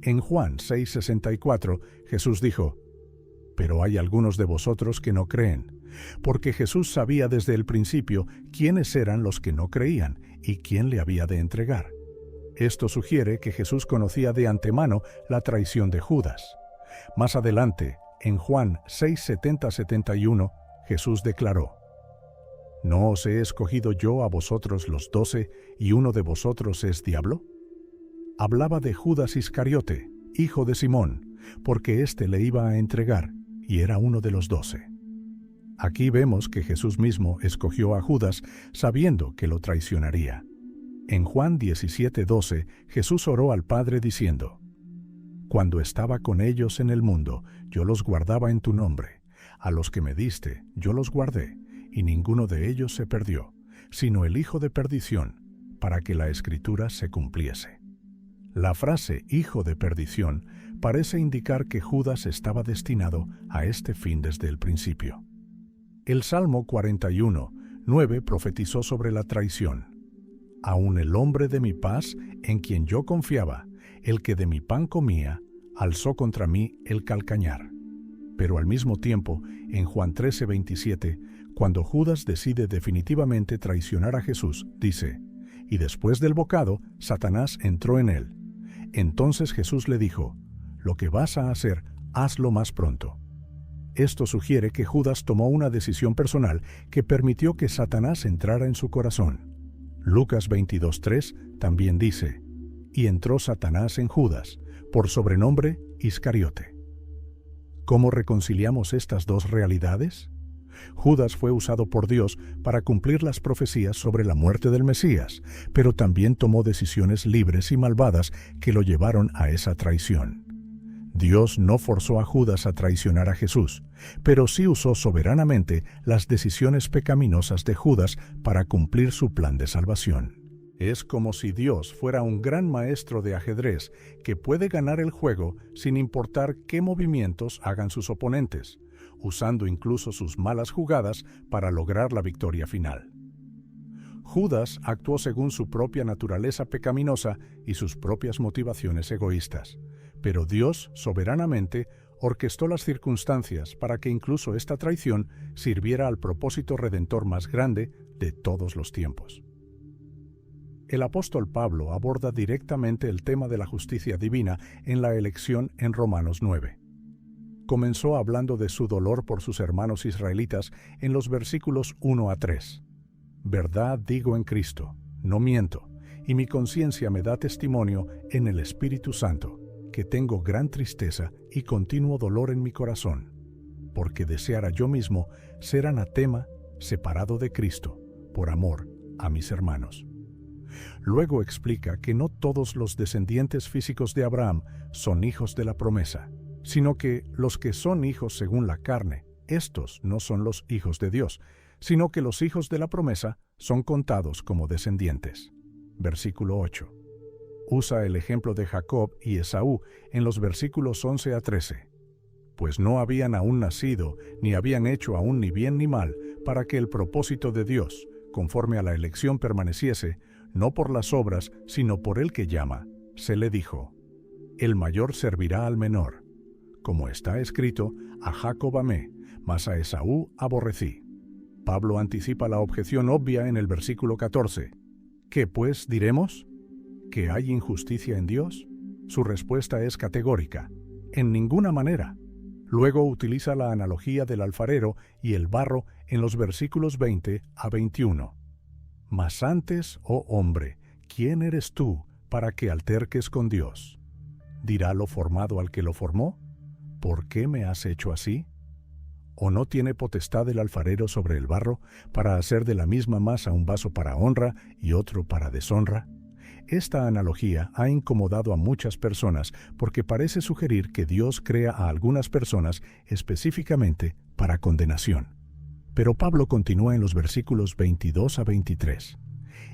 En Juan 6:64, Jesús dijo: «Pero hay algunos de vosotros que no creen», porque Jesús sabía desde el principio quiénes eran los que no creían y quién le había de entregar. Esto sugiere que Jesús conocía de antemano la traición de Judas. Más adelante, en Juan 6:70-71, Jesús declaró: «¿No os he escogido yo a vosotros los 12 y uno de vosotros es diablo?». Hablaba de Judas Iscariote, hijo de Simón, porque éste le iba a entregar y era uno de los 12. Aquí vemos que Jesús mismo escogió a Judas sabiendo que lo traicionaría. En Juan 17:12, Jesús oró al Padre diciendo: «Cuando estaba con ellos en el mundo, yo los guardaba en tu nombre. A los que me diste, yo los guardé, y ninguno de ellos se perdió, sino el hijo de perdición, para que la Escritura se cumpliese». La frase «hijo de perdición» parece indicar que Judas estaba destinado a este fin desde el principio. El Salmo 41:9 profetizó sobre la traición: «Aun el hombre de mi paz, en quien yo confiaba, el que de mi pan comía, alzó contra mí el calcañar». Pero al mismo tiempo, en Juan 13:27, cuando Judas decide definitivamente traicionar a Jesús, dice: «Y después del bocado, Satanás entró en él. Entonces Jesús le dijo: lo que vas a hacer, hazlo más pronto». Esto sugiere que Judas tomó una decisión personal que permitió que Satanás entrara en su corazón. Lucas 22:3 también dice: «Y entró Satanás en Judas, por sobrenombre Iscariote». ¿Cómo reconciliamos estas dos realidades? Judas fue usado por Dios para cumplir las profecías sobre la muerte del Mesías, pero también tomó decisiones libres y malvadas que lo llevaron a esa traición. Dios no forzó a Judas a traicionar a Jesús, pero sí usó soberanamente las decisiones pecaminosas de Judas para cumplir su plan de salvación. Es como si Dios fuera un gran maestro de ajedrez que puede ganar el juego sin importar qué movimientos hagan sus oponentes, usando incluso sus malas jugadas para lograr la victoria final. Judas actuó según su propia naturaleza pecaminosa y sus propias motivaciones egoístas, pero Dios soberanamente orquestó las circunstancias para que incluso esta traición sirviera al propósito redentor más grande de todos los tiempos. El apóstol Pablo aborda directamente el tema de la justicia divina en la elección en Romanos 9. Comenzó hablando de su dolor por sus hermanos israelitas en los versículos 1-3. «Verdad digo en Cristo, no miento, y mi conciencia me da testimonio en el Espíritu Santo, que tengo gran tristeza y continuo dolor en mi corazón, porque deseara yo mismo ser anatema, separado de Cristo, por amor a mis hermanos». Luego explica que no todos los descendientes físicos de Abraham son hijos de la promesa, sino que los que son hijos según la carne, estos no son los hijos de Dios, sino que los hijos de la promesa son contados como descendientes. Versículo 8. usa el ejemplo de Jacob y Esaú en los versículos 11 a 13. Pues no habían aún nacido, ni habían hecho aún ni bien ni mal, para que el propósito de Dios, conforme a la elección, permaneciese, no por las obras, sino por el que llama. Se le dijo: el mayor servirá al menor. Como está escrito: a Jacob amé, mas a Esaú aborrecí. Pablo anticipa la objeción obvia en el versículo 14. ¿Qué pues diremos? ¿Que hay injusticia en Dios? Su respuesta es categórica: en ninguna manera. Luego utiliza la analogía del alfarero y el barro en los versículos 20 a 21. Mas antes, oh hombre, ¿quién eres tú para que alterques con Dios? ¿Dirá lo formado al que lo formó? ¿Por qué me has hecho así? ¿O no tiene potestad el alfarero sobre el barro para hacer de la misma masa un vaso para honra y otro para deshonra? Esta analogía ha incomodado a muchas personas porque parece sugerir que Dios crea a algunas personas específicamente para condenación. Pero Pablo continúa en los versículos 22 a 23.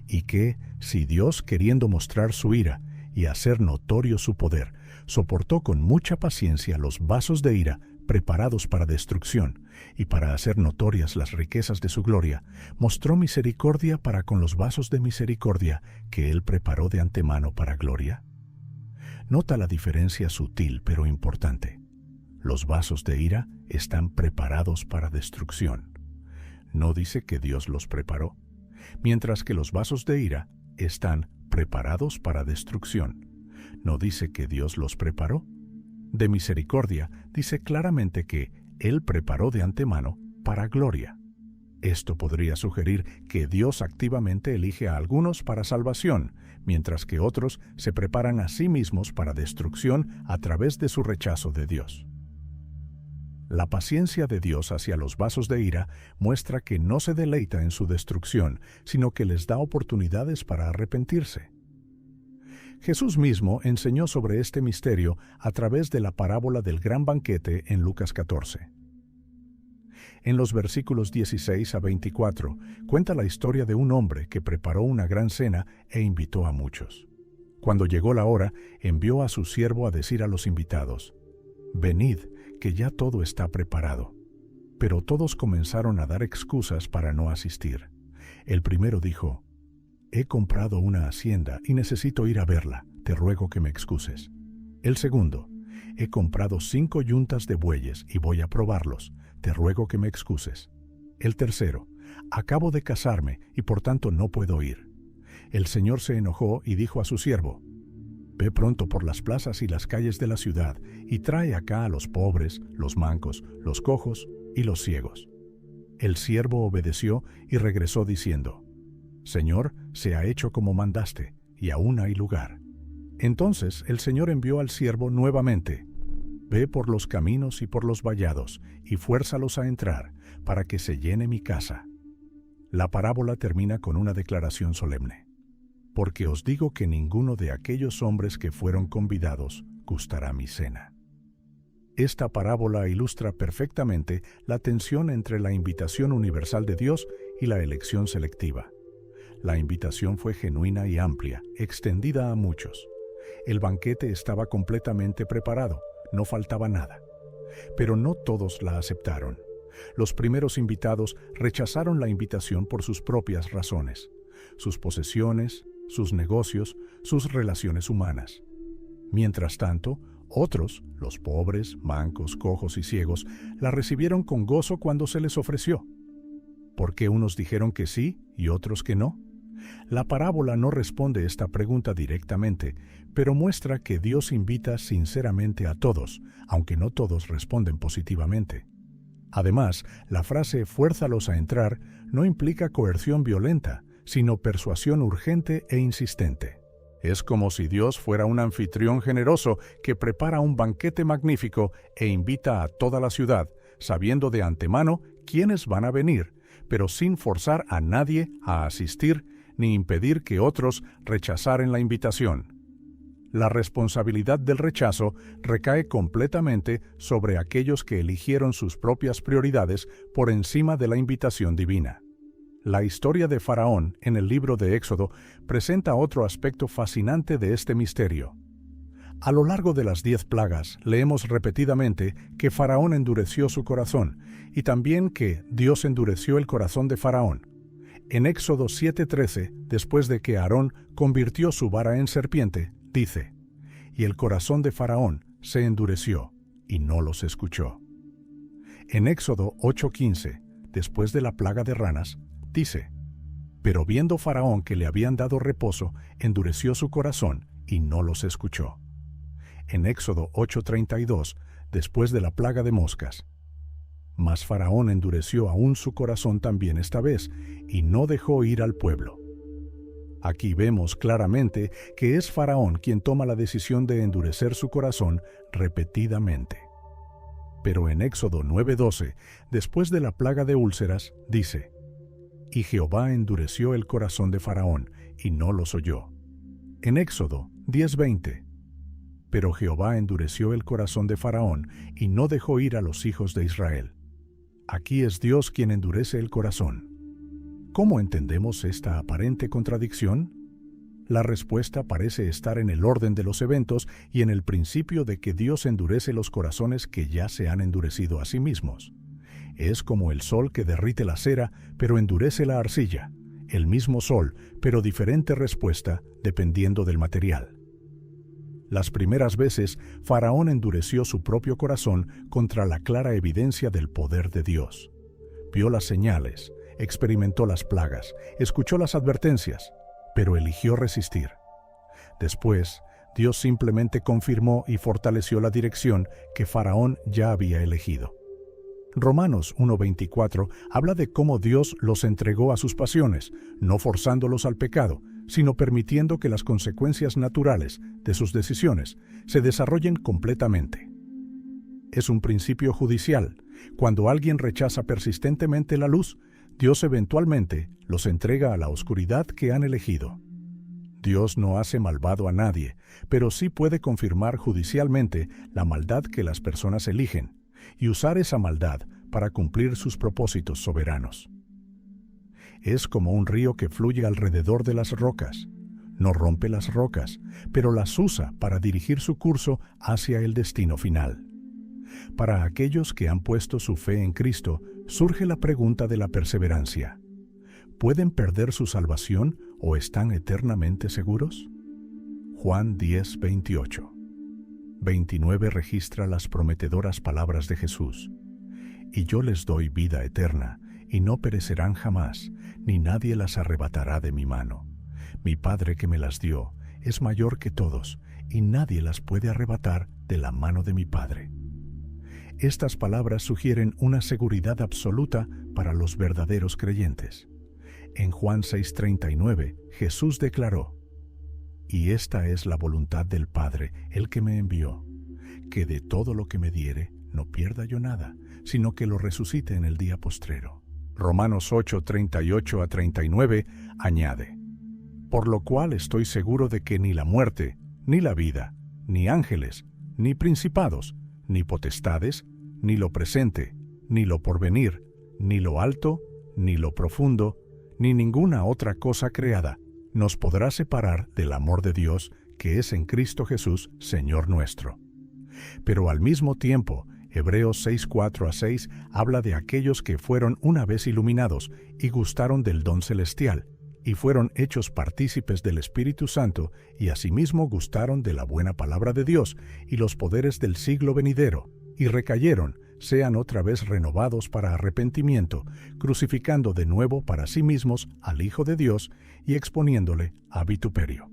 Y que, si Dios, queriendo mostrar su ira y hacer notorio su poder, soportó con mucha paciencia los vasos de ira preparados para destrucción, y para hacer notorias las riquezas de su gloria, mostró misericordia para con los vasos de misericordia que él preparó de antemano para gloria. Nota la diferencia sutil pero importante. Los vasos de ira están preparados para destrucción. No dice que Dios los preparó, mientras que los vasos de ira están preparados para destrucción. No dice que Dios los preparó. De misericordia dice claramente que Él preparó de antemano para gloria. Esto podría sugerir que Dios activamente elige a algunos para salvación, mientras que otros se preparan a sí mismos para destrucción a través de su rechazo de Dios. La paciencia de Dios hacia los vasos de ira muestra que no se deleita en su destrucción, sino que les da oportunidades para arrepentirse. Jesús mismo enseñó sobre este misterio a través de la parábola del gran banquete en Lucas 14. En los versículos 16 a 24 cuenta la historia de un hombre que preparó una gran cena e invitó a muchos. Cuando llegó la hora, envió a su siervo a decir a los invitados: «Venid, que ya todo está preparado». Pero todos comenzaron a dar excusas para no asistir. El primero dijo: «He comprado una hacienda y necesito ir a verla, te ruego que me excuses». El segundo: «He comprado 5 yuntas de bueyes y voy a probarlos, te ruego que me excuses». El tercero: «Acabo de casarme y por tanto no puedo ir». El Señor se enojó y dijo a su siervo: «Ve pronto por las plazas y las calles de la ciudad y trae acá a los pobres, los mancos, los cojos y los ciegos». El siervo obedeció y regresó diciendo: «Señor, se ha hecho como mandaste, y aún hay lugar». Entonces el Señor envió al siervo nuevamente: «Ve por los caminos y por los vallados, y fuérzalos a entrar, para que se llene mi casa». La parábola termina con una declaración solemne: «Porque os digo que ninguno de aquellos hombres que fueron convidados gustará mi cena». Esta parábola ilustra perfectamente la tensión entre la invitación universal de Dios y la elección selectiva. La invitación fue genuina y amplia, extendida a muchos. El banquete estaba completamente preparado, no faltaba nada. Pero no todos la aceptaron. Los primeros invitados rechazaron la invitación por sus propias razones, sus posesiones, sus negocios, sus relaciones humanas. Mientras tanto, otros, los pobres, mancos, cojos y ciegos, la recibieron con gozo cuando se les ofreció. ¿Por qué unos dijeron que sí y otros que no? La parábola no responde esta pregunta directamente, pero muestra que Dios invita sinceramente a todos, aunque no todos responden positivamente. Además, la frase «fuérzalos a entrar» no implica coerción violenta, sino persuasión urgente e insistente. Es como si Dios fuera un anfitrión generoso que prepara un banquete magnífico e invita a toda la ciudad, sabiendo de antemano quiénes van a venir, pero sin forzar a nadie a asistir ni impedir que otros rechazaren la invitación. La responsabilidad del rechazo recae completamente sobre aquellos que eligieron sus propias prioridades por encima de la invitación divina. La historia de Faraón en el libro de Éxodo presenta otro aspecto fascinante de este misterio. A lo largo de las 10 plagas leemos repetidamente que Faraón endureció su corazón y también que Dios endureció el corazón de Faraón. En Éxodo 7:13, después de que Aarón convirtió su vara en serpiente, dice: «Y el corazón de Faraón se endureció y no los escuchó». En Éxodo 8:15, después de la plaga de ranas, dice: «Pero viendo Faraón que le habían dado reposo, endureció su corazón y no los escuchó». En Éxodo 8:32, después de la plaga de moscas: «Mas Faraón endureció aún su corazón también esta vez, y no dejó ir al pueblo». Aquí vemos claramente que es Faraón quien toma la decisión de endurecer su corazón repetidamente. Pero en Éxodo 9:12, después de la plaga de úlceras, dice: «Y Jehová endureció el corazón de Faraón, y no los oyó». En Éxodo 10:20, «Pero Jehová endureció el corazón de Faraón, y no dejó ir a los hijos de Israel». Aquí es Dios quien endurece el corazón. ¿Cómo entendemos esta aparente contradicción? La respuesta parece estar en el orden de los eventos y en el principio de que Dios endurece los corazones que ya se han endurecido a sí mismos. Es como el sol que derrite la cera, pero endurece la arcilla. El mismo sol, pero diferente respuesta dependiendo del material. Las primeras veces, Faraón endureció su propio corazón contra la clara evidencia del poder de Dios. Vio las señales, experimentó las plagas, escuchó las advertencias, pero eligió resistir. Después, Dios simplemente confirmó y fortaleció la dirección que Faraón ya había elegido. Romanos 1:24 habla de cómo Dios los entregó a sus pasiones, no forzándolos al pecado, sino permitiendo que las consecuencias naturales de sus decisiones se desarrollen completamente. Es un principio judicial. Cuando alguien rechaza persistentemente la luz, Dios eventualmente los entrega a la oscuridad que han elegido. Dios no hace malvado a nadie, pero sí puede confirmar judicialmente la maldad que las personas eligen y usar esa maldad para cumplir sus propósitos soberanos. Es como un río que fluye alrededor de las rocas. No rompe las rocas, pero las usa para dirigir su curso hacia el destino final. Para aquellos que han puesto su fe en Cristo, surge la pregunta de la perseverancia. ¿Pueden perder su salvación o están eternamente seguros? Juan 10:28. 29 registra las prometedoras palabras de Jesús: «Y yo les doy vida eterna, y no perecerán jamás, ni nadie las arrebatará de mi mano. Mi Padre que me las dio es mayor que todos, y nadie las puede arrebatar de la mano de mi Padre». Estas palabras sugieren una seguridad absoluta para los verdaderos creyentes. En Juan 6:39, Jesús declaró: «Y esta es la voluntad del Padre, el que me envió, que de todo lo que me diere no pierda yo nada, sino que lo resucite en el día postrero». Romanos 8:38-39 añade: «Por lo cual estoy seguro de que ni la muerte, ni la vida, ni ángeles, ni principados, ni potestades, ni lo presente, ni lo porvenir, ni lo alto, ni lo profundo, ni ninguna otra cosa creada nos podrá separar del amor de Dios que es en Cristo Jesús, Señor nuestro». Pero al mismo tiempo, Hebreos 6:4-6 habla de aquellos que fueron una vez iluminados y gustaron del don celestial, y fueron hechos partícipes del Espíritu Santo, y asimismo gustaron de la buena palabra de Dios y los poderes del siglo venidero, y recayeron, sean otra vez renovados para arrepentimiento, crucificando de nuevo para sí mismos al Hijo de Dios y exponiéndole a vituperio.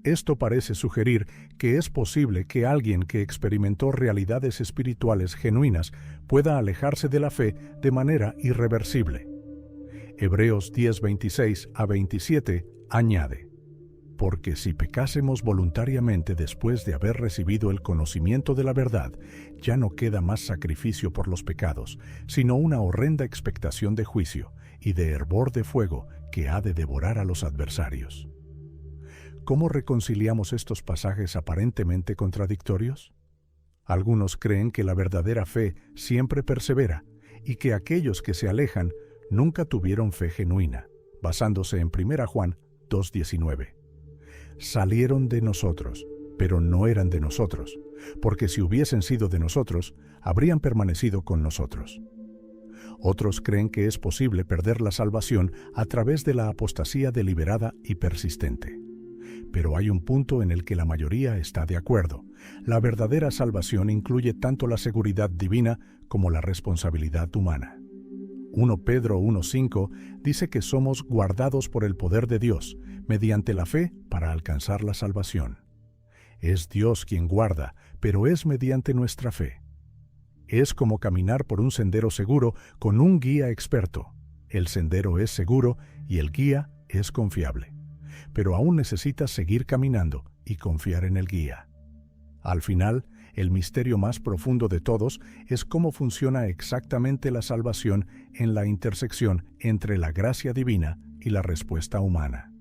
Esto parece sugerir que es posible que alguien que experimentó realidades espirituales genuinas pueda alejarse de la fe de manera irreversible. Hebreos 10:26-27 añade: «Porque si pecásemos voluntariamente después de haber recibido el conocimiento de la verdad, ya no queda más sacrificio por los pecados, sino una horrenda expectación de juicio y de hervor de fuego que ha de devorar a los adversarios». ¿Cómo reconciliamos estos pasajes aparentemente contradictorios? Algunos creen que la verdadera fe siempre persevera y que aquellos que se alejan nunca tuvieron fe genuina, basándose en 1 Juan 2:19. Salieron de nosotros, pero no eran de nosotros, porque si hubiesen sido de nosotros, habrían permanecido con nosotros. Otros creen que es posible perder la salvación a través de la apostasía deliberada y persistente. Pero hay un punto en el que la mayoría está de acuerdo. La verdadera salvación incluye tanto la seguridad divina como la responsabilidad humana. 1 Pedro 1:5 dice que somos guardados por el poder de Dios, mediante la fe para alcanzar la salvación. Es Dios quien guarda, pero es mediante nuestra fe. Es como caminar por un sendero seguro con un guía experto. El sendero es seguro y el guía es confiable. Pero aún necesitas seguir caminando y confiar en el guía. Al final, el misterio más profundo de todos es cómo funciona exactamente la salvación en la intersección entre la gracia divina y la respuesta humana.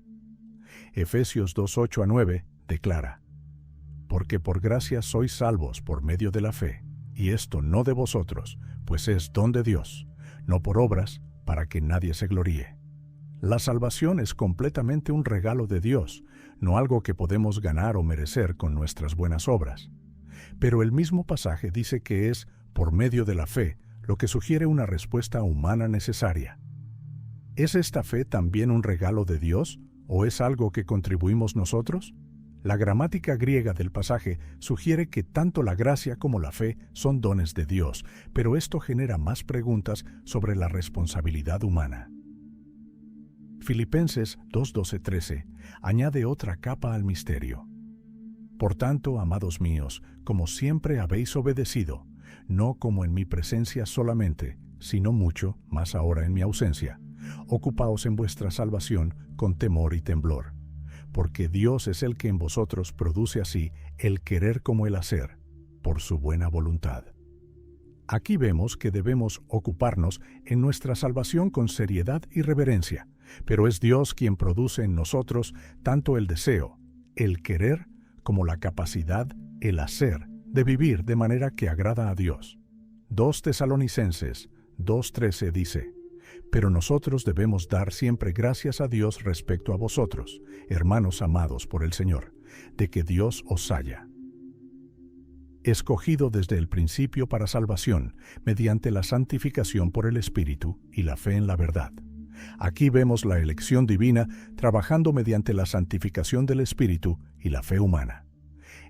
Efesios 2:8-9 declara: «Porque por gracia sois salvos por medio de la fe, y esto no de vosotros, pues es don de Dios, no por obras, para que nadie se gloríe». La salvación es completamente un regalo de Dios, no algo que podemos ganar o merecer con nuestras buenas obras. Pero el mismo pasaje dice que es por medio de la fe, lo que sugiere una respuesta humana necesaria. ¿Es esta fe también un regalo de Dios o es algo que contribuimos nosotros? La gramática griega del pasaje sugiere que tanto la gracia como la fe son dones de Dios, pero esto genera más preguntas sobre la responsabilidad humana. Filipenses 2:12-13 añade otra capa al misterio. Por tanto, amados míos, como siempre habéis obedecido, no como en mi presencia solamente, sino mucho más ahora en mi ausencia, ocupaos en vuestra salvación con temor y temblor, porque Dios es el que en vosotros produce así el querer como el hacer, por su buena voluntad. Aquí vemos que debemos ocuparnos en nuestra salvación con seriedad y reverencia, pero es Dios quien produce en nosotros tanto el deseo, el querer, como la capacidad, el hacer, de vivir de manera que agrada a Dios. 2 Tesalonicenses 2:13 dice: «Pero nosotros debemos dar siempre gracias a Dios respecto a vosotros, hermanos amados por el Señor, de que Dios os haya escogido desde el principio para salvación, mediante la santificación por el Espíritu y la fe en la verdad». Aquí vemos la elección divina trabajando mediante la santificación del Espíritu y la fe humana.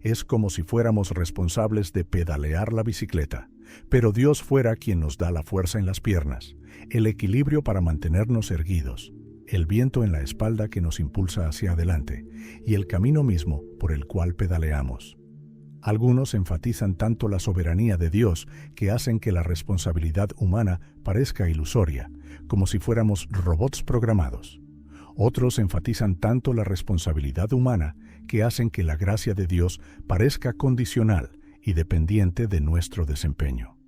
Es como si fuéramos responsables de pedalear la bicicleta, pero Dios fuera quien nos da la fuerza en las piernas, el equilibrio para mantenernos erguidos, el viento en la espalda que nos impulsa hacia adelante y el camino mismo por el cual pedaleamos. Algunos enfatizan tanto la soberanía de Dios que hacen que la responsabilidad humana parezca ilusoria, como si fuéramos robots programados. Otros enfatizan tanto la responsabilidad humana que hacen que la gracia de Dios parezca condicional y dependiente de nuestro desempeño.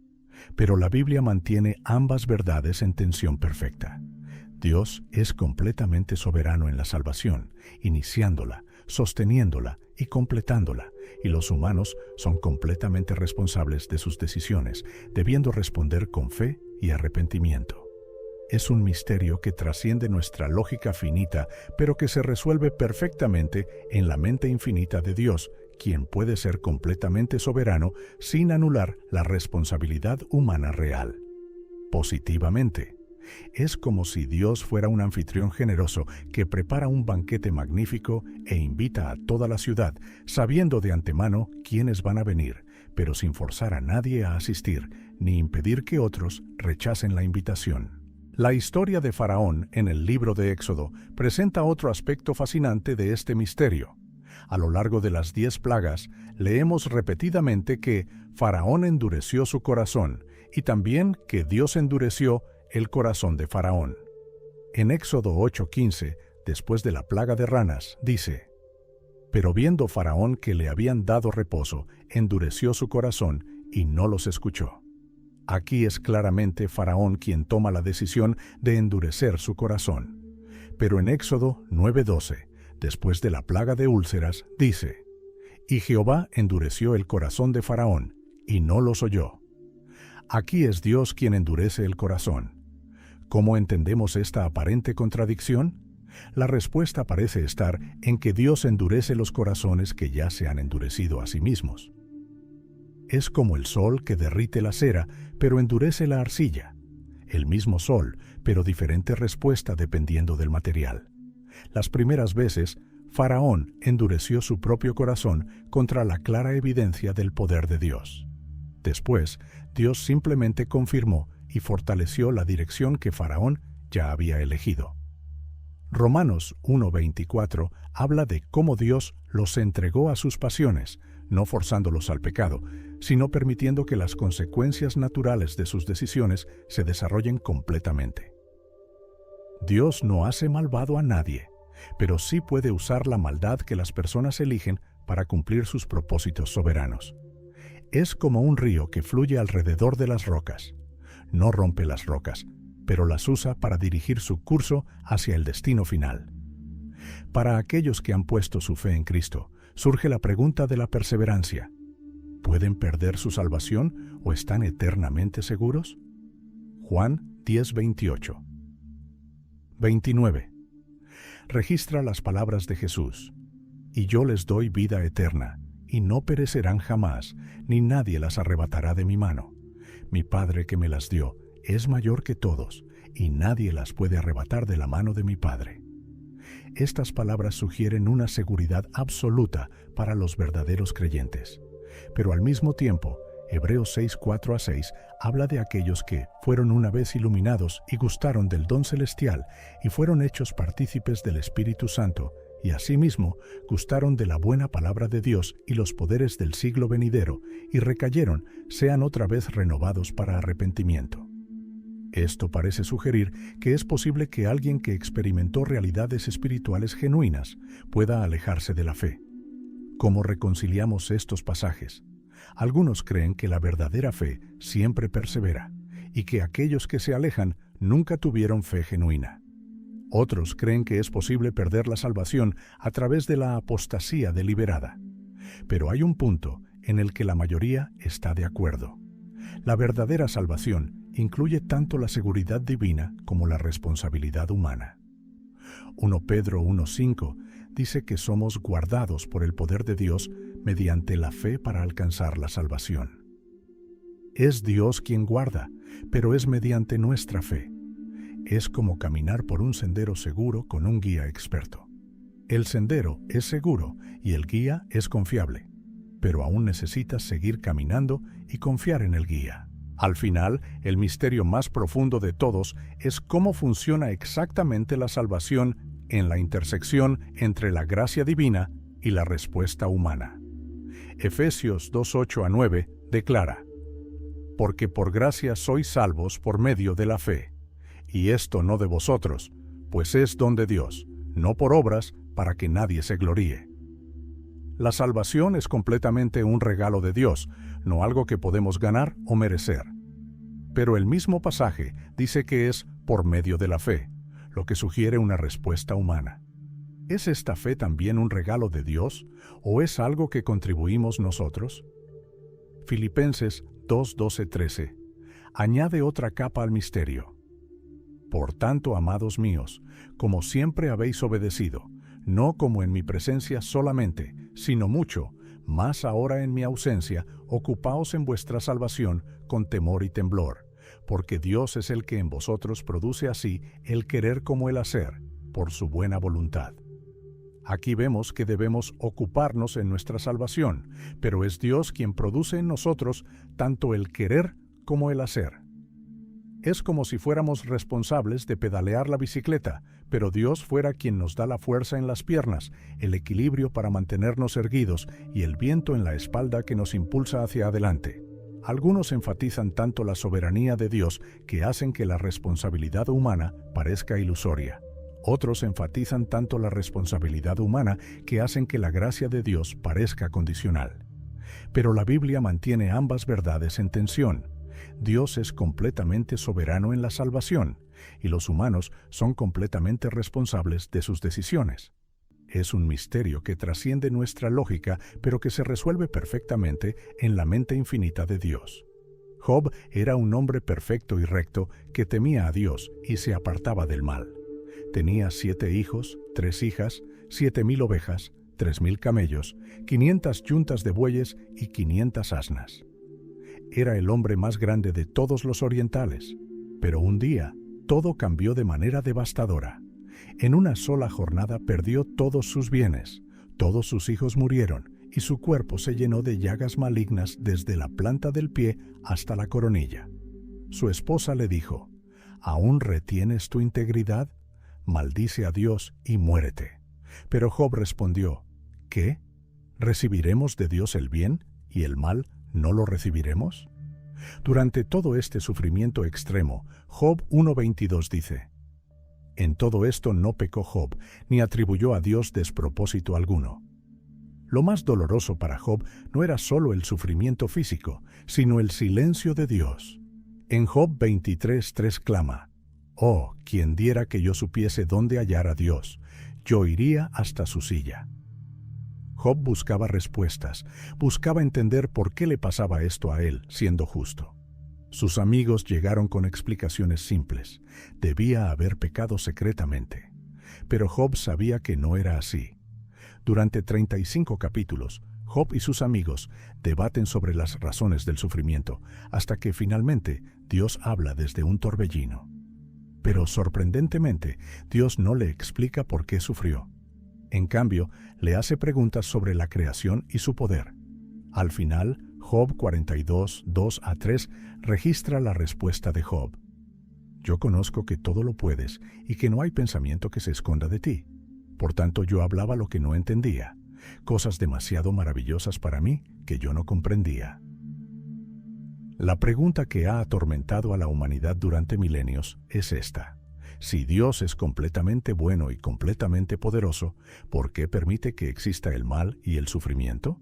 Pero la Biblia mantiene ambas verdades en tensión perfecta. Dios es completamente soberano en la salvación, iniciándola, sosteniéndola y completándola, y los humanos son completamente responsables de sus decisiones, debiendo responder con fe y arrepentimiento. Es un misterio que trasciende nuestra lógica finita, pero que se resuelve perfectamente en la mente infinita de Dios, quien puede ser completamente soberano sin anular la responsabilidad humana real. Positivamente, es como si Dios fuera un anfitrión generoso que prepara un banquete magnífico e invita a toda la ciudad, sabiendo de antemano quiénes van a venir, pero sin forzar a nadie a asistir, ni impedir que otros rechacen la invitación. La historia de Faraón en el libro de Éxodo presenta otro aspecto fascinante de este misterio. A lo largo de las 10 plagas, leemos repetidamente que Faraón endureció su corazón y también que Dios endureció el corazón de Faraón. En Éxodo 8:15, después de la plaga de ranas, dice: «Pero viendo Faraón que le habían dado reposo, endureció su corazón y no los escuchó». Aquí es claramente Faraón quien toma la decisión de endurecer su corazón. Pero en Éxodo 9:12, después de la plaga de úlceras, dice: «Y Jehová endureció el corazón de Faraón, y no los oyó». Aquí es Dios quien endurece el corazón. ¿Cómo entendemos esta aparente contradicción? La respuesta parece estar en que Dios endurece los corazones que ya se han endurecido a sí mismos. Es como el sol que derrite la cera, pero endurece la arcilla. El mismo sol, pero diferente respuesta dependiendo del material. Las primeras veces, Faraón endureció su propio corazón contra la clara evidencia del poder de Dios. Después, Dios simplemente confirmó y fortaleció la dirección que Faraón ya había elegido. Romanos 1:24 habla de cómo Dios los entregó a sus pasiones, no forzándolos al pecado, sino permitiendo que las consecuencias naturales de sus decisiones se desarrollen completamente. Dios no hace malvado a nadie, pero sí puede usar la maldad que las personas eligen para cumplir sus propósitos soberanos. Es como un río que fluye alrededor de las rocas. No rompe las rocas, pero las usa para dirigir su curso hacia el destino final. Para aquellos que han puesto su fe en Cristo, surge la pregunta de la perseverancia. ¿Pueden perder su salvación o están eternamente seguros? Juan 10:28. 29. Registra las palabras de Jesús. Y yo les doy vida eterna, y no perecerán jamás, ni nadie las arrebatará de mi mano. Mi Padre que me las dio es mayor que todos, y nadie las puede arrebatar de la mano de mi Padre. Estas palabras sugieren una seguridad absoluta para los verdaderos creyentes. Pero al mismo tiempo, Hebreos 6:4-6 habla de aquellos que fueron una vez iluminados y gustaron del don celestial y fueron hechos partícipes del Espíritu Santo, y asimismo gustaron de la buena palabra de Dios y los poderes del siglo venidero, y recayeron, sean otra vez renovados para arrepentimiento. Esto parece sugerir que es posible que alguien que experimentó realidades espirituales genuinas pueda alejarse de la fe. ¿Cómo reconciliamos estos pasajes? Algunos creen que la verdadera fe siempre persevera, y que aquellos que se alejan nunca tuvieron fe genuina. Otros creen que es posible perder la salvación a través de la apostasía deliberada. Pero hay un punto en el que la mayoría está de acuerdo. La verdadera salvación incluye tanto la seguridad divina como la responsabilidad humana. 1 Pedro 1:5 dice que somos guardados por el poder de Dios mediante la fe para alcanzar la salvación. Es Dios quien guarda, pero es mediante nuestra fe. Es como caminar por un sendero seguro con un guía experto. El sendero es seguro y el guía es confiable, pero aún necesitas seguir caminando y confiar en el guía. Al final, el misterio más profundo de todos es cómo funciona exactamente la salvación en la intersección entre la gracia divina y la respuesta humana. Efesios 2:8-9 declara: Porque por gracia sois salvos por medio de la fe, y esto no de vosotros, pues es don de Dios, no por obras, para que nadie se gloríe. La salvación es completamente un regalo de Dios, no algo que podemos ganar o merecer. Pero el mismo pasaje dice que es por medio de la fe, lo que sugiere una respuesta humana. ¿Es esta fe también un regalo de Dios, o es algo que contribuimos nosotros? Filipenses 2:12-13 añade otra capa al misterio. Por tanto, amados míos, como siempre habéis obedecido, no como en mi presencia solamente, sino mucho, más ahora en mi ausencia, ocupaos en vuestra salvación con temor y temblor, porque Dios es el que en vosotros produce así el querer como el hacer, por su buena voluntad. Aquí vemos que debemos ocuparnos en nuestra salvación, pero es Dios quien produce en nosotros tanto el querer como el hacer. Es como si fuéramos responsables de pedalear la bicicleta, pero Dios fuera quien nos da la fuerza en las piernas, el equilibrio para mantenernos erguidos y el viento en la espalda que nos impulsa hacia adelante. Algunos enfatizan tanto la soberanía de Dios que hacen que la responsabilidad humana parezca ilusoria. Otros enfatizan tanto la responsabilidad humana que hacen que la gracia de Dios parezca condicional. Pero la Biblia mantiene ambas verdades en tensión. Dios es completamente soberano en la salvación, y los humanos son completamente responsables de sus decisiones. Es un misterio que trasciende nuestra lógica, pero que se resuelve perfectamente en la mente infinita de Dios. Job era un hombre perfecto y recto que temía a Dios y se apartaba del mal. Tenía 7 hijos, 3 hijas, 7,000 ovejas, 3,000 camellos, 500 yuntas de bueyes y 500 asnas. Era el hombre más grande de todos los orientales, pero un día todo cambió de manera devastadora. En una sola jornada perdió todos sus bienes, todos sus hijos murieron y su cuerpo se llenó de llagas malignas desde la planta del pie hasta la coronilla. Su esposa le dijo: ¿Aún retienes tu integridad? Maldice a Dios y muérete. Pero Job respondió: ¿Qué? ¿Recibiremos de Dios el bien y el mal no lo recibiremos? Durante todo este sufrimiento extremo, Job 1:22 dice: En todo esto no pecó Job, ni atribuyó a Dios despropósito alguno. Lo más doloroso para Job no era solo el sufrimiento físico, sino el silencio de Dios. En Job 23:3 clama: Oh, quien diera que yo supiese dónde hallar a Dios, yo iría hasta su silla. Job buscaba respuestas, buscaba entender por qué le pasaba esto a él, siendo justo. Sus amigos llegaron con explicaciones simples. Debía haber pecado secretamente. Pero Job sabía que no era así. Durante 35 capítulos, Job y sus amigos debaten sobre las razones del sufrimiento, hasta que finalmente Dios habla desde un torbellino. Pero sorprendentemente, Dios no le explica por qué sufrió. En cambio, le hace preguntas sobre la creación y su poder. Al final, Job 42, 2-3 registra la respuesta de Job. Yo conozco que todo lo puedes y que no hay pensamiento que se esconda de ti. Por tanto, yo hablaba lo que no entendía, cosas demasiado maravillosas para mí que yo no comprendía. La pregunta que ha atormentado a la humanidad durante milenios es esta: si Dios es completamente bueno y completamente poderoso, ¿por qué permite que exista el mal y el sufrimiento?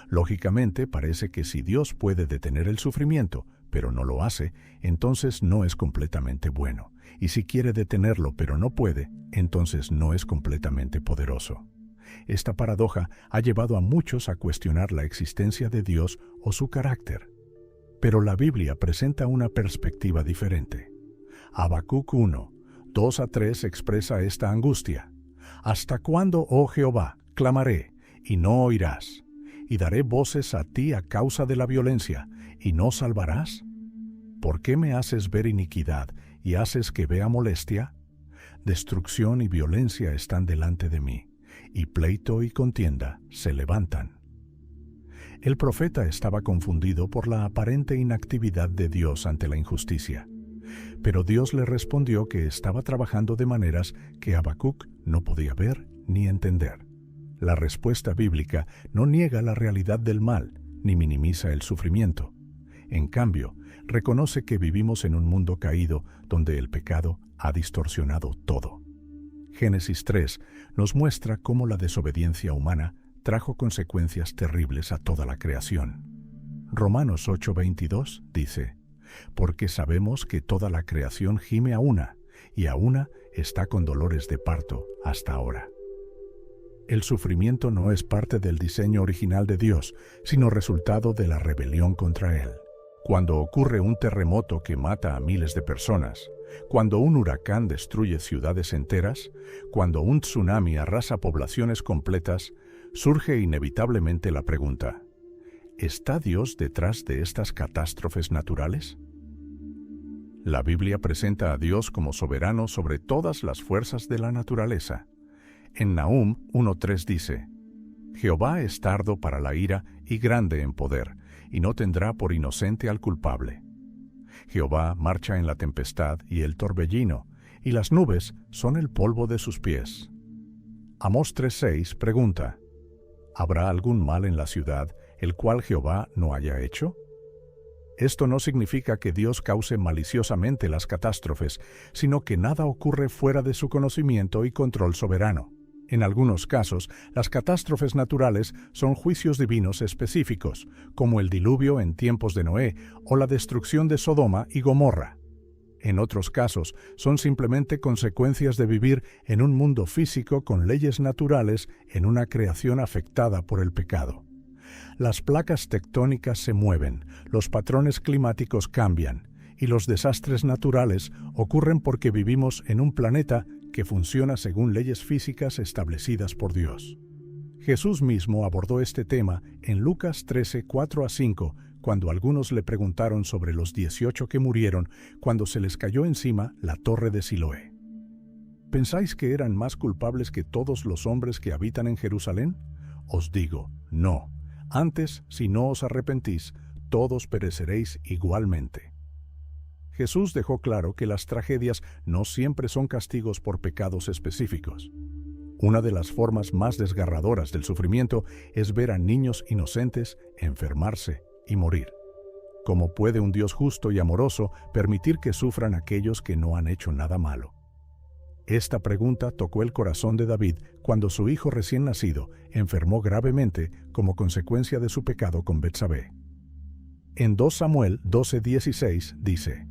Lógicamente, parece que si Dios puede detener el sufrimiento, pero no lo hace, entonces no es completamente bueno. Y si quiere detenerlo, pero no puede, entonces no es completamente poderoso. Esta paradoja ha llevado a muchos a cuestionar la existencia de Dios o su carácter. Pero la Biblia presenta una perspectiva diferente. Habacuc 1, 2-3 expresa esta angustia. ¿Hasta cuándo, oh Jehová, clamaré, y no oirás? Y daré voces a ti a causa de la violencia, ¿y no salvarás? ¿Por qué me haces ver iniquidad y haces que vea molestia? Destrucción y violencia están delante de mí, y pleito y contienda se levantan. El profeta estaba confundido por la aparente inactividad de Dios ante la injusticia. Pero Dios le respondió que estaba trabajando de maneras que Habacuc no podía ver ni entender. La respuesta bíblica no niega la realidad del mal, ni minimiza el sufrimiento. En cambio, reconoce que vivimos en un mundo caído donde el pecado ha distorsionado todo. Génesis 3 nos muestra cómo la desobediencia humana trajo consecuencias terribles a toda la creación. Romanos 8:22 dice: Porque sabemos que toda la creación gime a una, y a una está con dolores de parto hasta ahora. El sufrimiento no es parte del diseño original de Dios, sino resultado de la rebelión contra Él. Cuando ocurre un terremoto que mata a miles de personas, cuando un huracán destruye ciudades enteras, cuando un tsunami arrasa poblaciones completas, surge inevitablemente la pregunta: ¿está Dios detrás de estas catástrofes naturales? La Biblia presenta a Dios como soberano sobre todas las fuerzas de la naturaleza. En Nahum 1:3 dice: Jehová es tardo para la ira y grande en poder, y no tendrá por inocente al culpable. Jehová marcha en la tempestad y el torbellino, y las nubes son el polvo de sus pies. Amós 3:6 pregunta: ¿habrá algún mal en la ciudad, el cual Jehová no haya hecho? Esto no significa que Dios cause maliciosamente las catástrofes, sino que nada ocurre fuera de su conocimiento y control soberano. En algunos casos, las catástrofes naturales son juicios divinos específicos, como el diluvio en tiempos de Noé o la destrucción de Sodoma y Gomorra. En otros casos, son simplemente consecuencias de vivir en un mundo físico con leyes naturales en una creación afectada por el pecado. Las placas tectónicas se mueven, los patrones climáticos cambian, y los desastres naturales ocurren porque vivimos en un planeta que funciona según leyes físicas establecidas por Dios. Jesús mismo abordó este tema en Lucas 13, 4-5, cuando algunos le preguntaron sobre los 18 que murieron cuando se les cayó encima la torre de Siloé. ¿Pensáis que eran más culpables que todos los hombres que habitan en Jerusalén? Os digo, no. Antes, si no os arrepentís, todos pereceréis igualmente. Jesús dejó claro que las tragedias no siempre son castigos por pecados específicos. Una de las formas más desgarradoras del sufrimiento es ver a niños inocentes enfermarse y morir. ¿Cómo puede un Dios justo y amoroso permitir que sufran aquellos que no han hecho nada malo? Esta pregunta tocó el corazón de David cuando su hijo recién nacido enfermó gravemente como consecuencia de su pecado con Betsabé. En 2 Samuel 12:16 dice: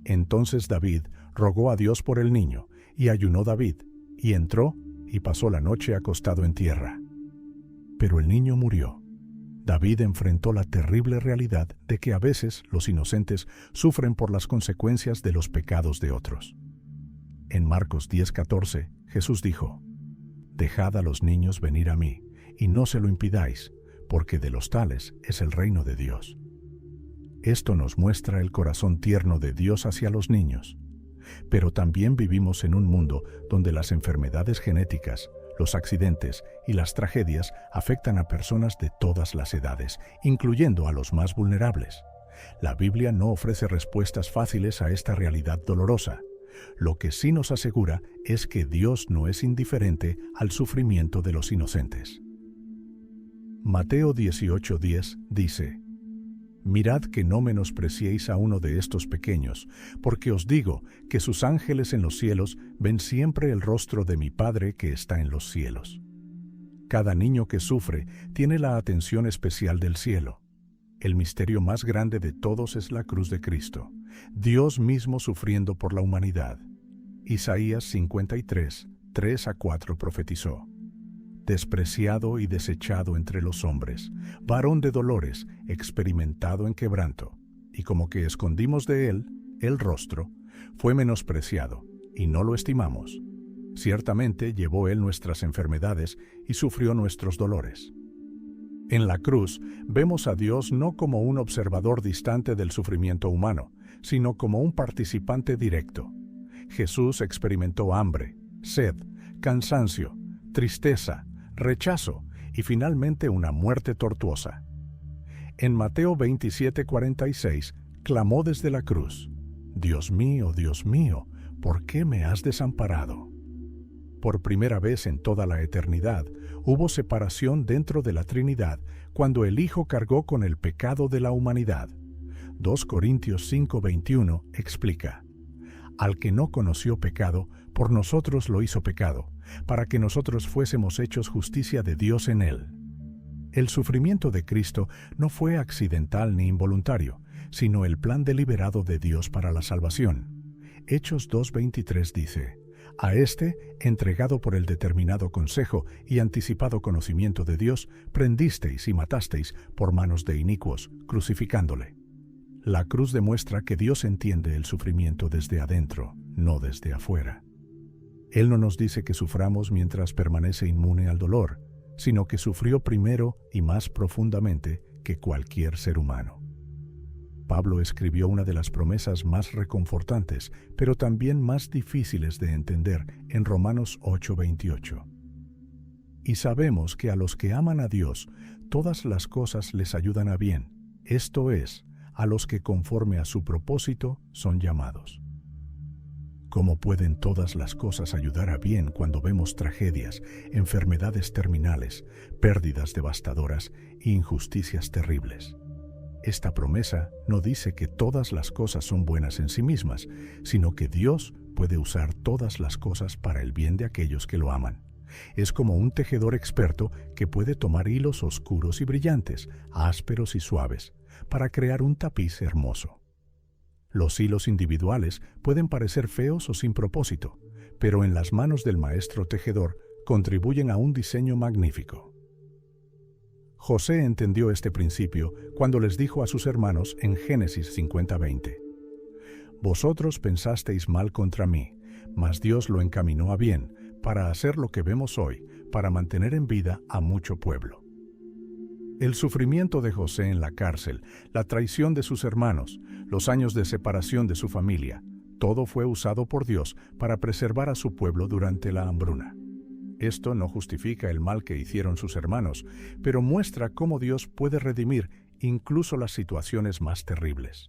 Entonces David rogó a Dios por el niño, y ayunó David, y entró y pasó la noche acostado en tierra. Pero el niño murió. David enfrentó la terrible realidad de que a veces los inocentes sufren por las consecuencias de los pecados de otros. En Marcos 10:14, Jesús dijo: Dejad a los niños venir a mí, y no se lo impidáis, porque de los tales es el reino de Dios. Esto nos muestra el corazón tierno de Dios hacia los niños. Pero también vivimos en un mundo donde las enfermedades genéticas, los accidentes y las tragedias afectan a personas de todas las edades, incluyendo a los más vulnerables. La Biblia no ofrece respuestas fáciles a esta realidad dolorosa. Lo que sí nos asegura es que Dios no es indiferente al sufrimiento de los inocentes. Mateo 18:10 dice: Mirad que no menospreciéis a uno de estos pequeños, porque os digo que sus ángeles en los cielos ven siempre el rostro de mi Padre que está en los cielos. Cada niño que sufre tiene la atención especial del cielo. El misterio más grande de todos es la cruz de Cristo, Dios mismo sufriendo por la humanidad. Isaías 53, 3-4 profetizó: Despreciado y desechado entre los hombres, varón de dolores, experimentado en quebranto, y como que escondimos de él el rostro, fue menospreciado, y no lo estimamos. Ciertamente llevó él nuestras enfermedades y sufrió nuestros dolores. En la cruz vemos a Dios no como un observador distante del sufrimiento humano, sino como un participante directo. Jesús experimentó hambre, sed, cansancio, tristeza, rechazo y finalmente una muerte tortuosa. En Mateo 27:46 clamó desde la cruz: Dios mío, ¿por qué me has desamparado? Por primera vez en toda la eternidad, hubo separación dentro de la Trinidad cuando el Hijo cargó con el pecado de la humanidad. 2 Corintios 5:21 explica: Al que no conoció pecado, por nosotros lo hizo pecado, para que nosotros fuésemos hechos justicia de Dios en él. El sufrimiento de Cristo no fue accidental ni involuntario, sino el plan deliberado de Dios para la salvación. Hechos 2:23 dice: A éste, entregado por el determinado consejo y anticipado conocimiento de Dios, prendisteis y matasteis por manos de inicuos, crucificándole. La cruz demuestra que Dios entiende el sufrimiento desde adentro, no desde afuera. Él no nos dice que suframos mientras permanece inmune al dolor, sino que sufrió primero y más profundamente que cualquier ser humano. Pablo escribió una de las promesas más reconfortantes, pero también más difíciles de entender en Romanos 8:28. Y sabemos que a los que aman a Dios, todas las cosas les ayudan a bien, esto es, a los que conforme a su propósito son llamados. ¿Cómo pueden todas las cosas ayudar a bien cuando vemos tragedias, enfermedades terminales, pérdidas devastadoras e injusticias terribles? Esta promesa no dice que todas las cosas son buenas en sí mismas, sino que Dios puede usar todas las cosas para el bien de aquellos que lo aman. Es como un tejedor experto que puede tomar hilos oscuros y brillantes, ásperos y suaves, para crear un tapiz hermoso. Los hilos individuales pueden parecer feos o sin propósito, pero en las manos del maestro tejedor contribuyen a un diseño magnífico. José entendió este principio cuando les dijo a sus hermanos en Génesis 50:20: Vosotros pensasteis mal contra mí, mas Dios lo encaminó a bien, para hacer lo que vemos hoy, para mantener en vida a mucho pueblo. El sufrimiento de José en la cárcel, la traición de sus hermanos, los años de separación de su familia, todo fue usado por Dios para preservar a su pueblo durante la hambruna. Esto no justifica el mal que hicieron sus hermanos, pero muestra cómo Dios puede redimir incluso las situaciones más terribles.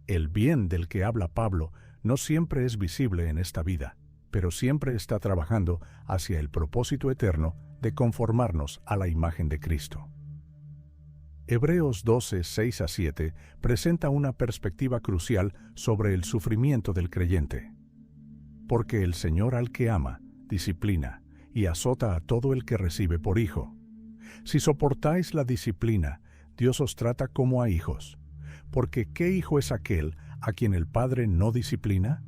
El bien del que habla Pablo no siempre es visible en esta vida, pero siempre está trabajando hacia el propósito eterno de conformarnos a la imagen de Cristo. Hebreos 12, 6-7 presenta una perspectiva crucial sobre el sufrimiento del creyente. Porque el Señor al que ama, disciplina, y azota a todo el que recibe por hijo. Si soportáis la disciplina, Dios os trata como a hijos. Porque ¿qué hijo es aquel a quien el Padre no disciplina?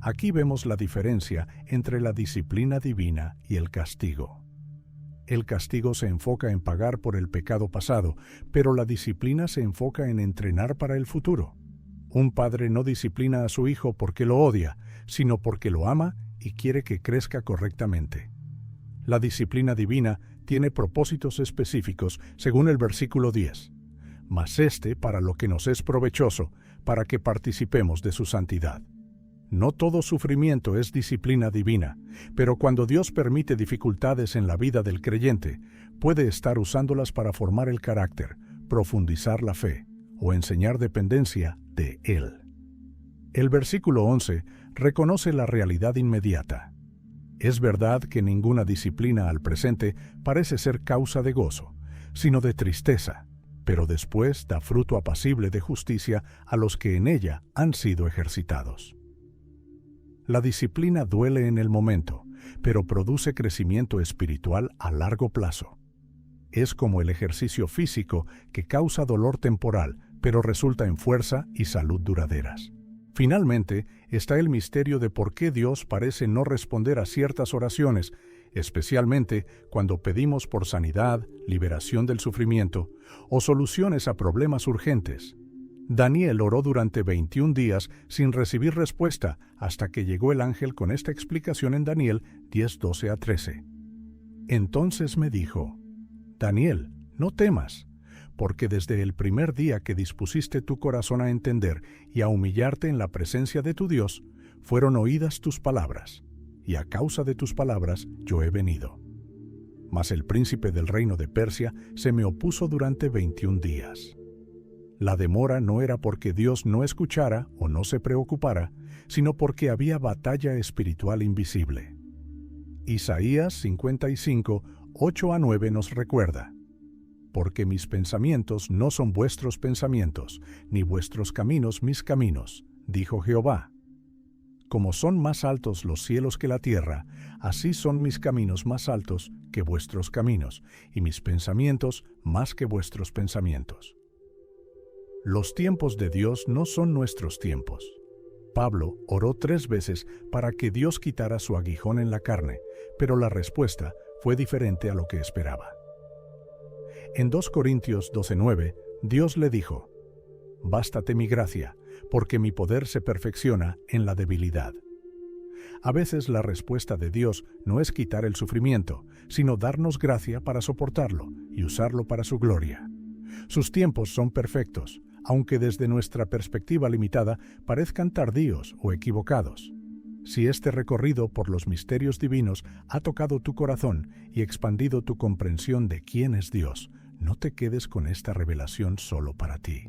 Aquí vemos la diferencia entre la disciplina divina y el castigo. El castigo se enfoca en pagar por el pecado pasado, pero la disciplina se enfoca en entrenar para el futuro. Un padre no disciplina a su hijo porque lo odia, sino porque lo ama y quiere que crezca correctamente. La disciplina divina tiene propósitos específicos, según el versículo 10. Mas para lo que nos es provechoso, para que participemos de su santidad. No todo sufrimiento es disciplina divina, pero cuando Dios permite dificultades en la vida del creyente, puede estar usándolas para formar el carácter, profundizar la fe o enseñar dependencia de Él. El versículo 11 reconoce la realidad inmediata. Es verdad que ninguna disciplina al presente parece ser causa de gozo, sino de tristeza, pero después da fruto apacible de justicia a los que en ella han sido ejercitados. La disciplina duele en el momento, pero produce crecimiento espiritual a largo plazo. Es como el ejercicio físico que causa dolor temporal, pero resulta en fuerza y salud duraderas. Finalmente, está el misterio de por qué Dios parece no responder a ciertas oraciones, especialmente cuando pedimos por sanidad, liberación del sufrimiento o soluciones a problemas urgentes. Daniel oró durante 21 días sin recibir respuesta hasta que llegó el ángel con esta explicación en Daniel 10:12-13. Entonces me dijo: Daniel, no temas, porque desde el primer día que dispusiste tu corazón a entender y a humillarte en la presencia de tu Dios, fueron oídas tus palabras, y a causa de tus palabras yo he venido. Mas el príncipe del reino de Persia se me opuso durante 21 días. La demora no era porque Dios no escuchara o no se preocupara, sino porque había batalla espiritual invisible. Isaías 55, 8-9 nos recuerda: Porque mis pensamientos no son vuestros pensamientos, ni vuestros caminos mis caminos, dijo Jehová. Como son más altos los cielos que la tierra, así son mis caminos más altos que vuestros caminos, y mis pensamientos más que vuestros pensamientos. Los tiempos de Dios no son nuestros tiempos. Pablo oró 3 veces para que Dios quitara su aguijón en la carne, pero la respuesta fue diferente a lo que esperaba. En 2 Corintios 12:9, Dios le dijo: Bástate mi gracia, porque mi poder se perfecciona en la debilidad. A veces la respuesta de Dios no es quitar el sufrimiento, sino darnos gracia para soportarlo y usarlo para su gloria. Sus tiempos son perfectos, aunque desde nuestra perspectiva limitada parezcan tardíos o equivocados. Si este recorrido por los misterios divinos ha tocado tu corazón y expandido tu comprensión de quién es Dios, no te quedes con esta revelación solo para ti.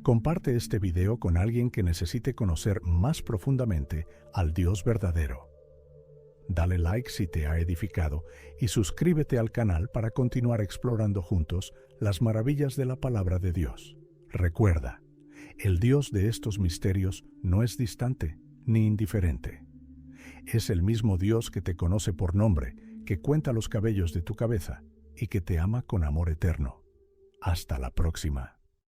Comparte este video con alguien que necesite conocer más profundamente al Dios verdadero. Dale like si te ha edificado y suscríbete al canal para continuar explorando juntos las maravillas de la palabra de Dios. Recuerda, el Dios de estos misterios no es distante ni indiferente. Es el mismo Dios que te conoce por nombre, que cuenta los cabellos de tu cabeza y que te ama con amor eterno. Hasta la próxima.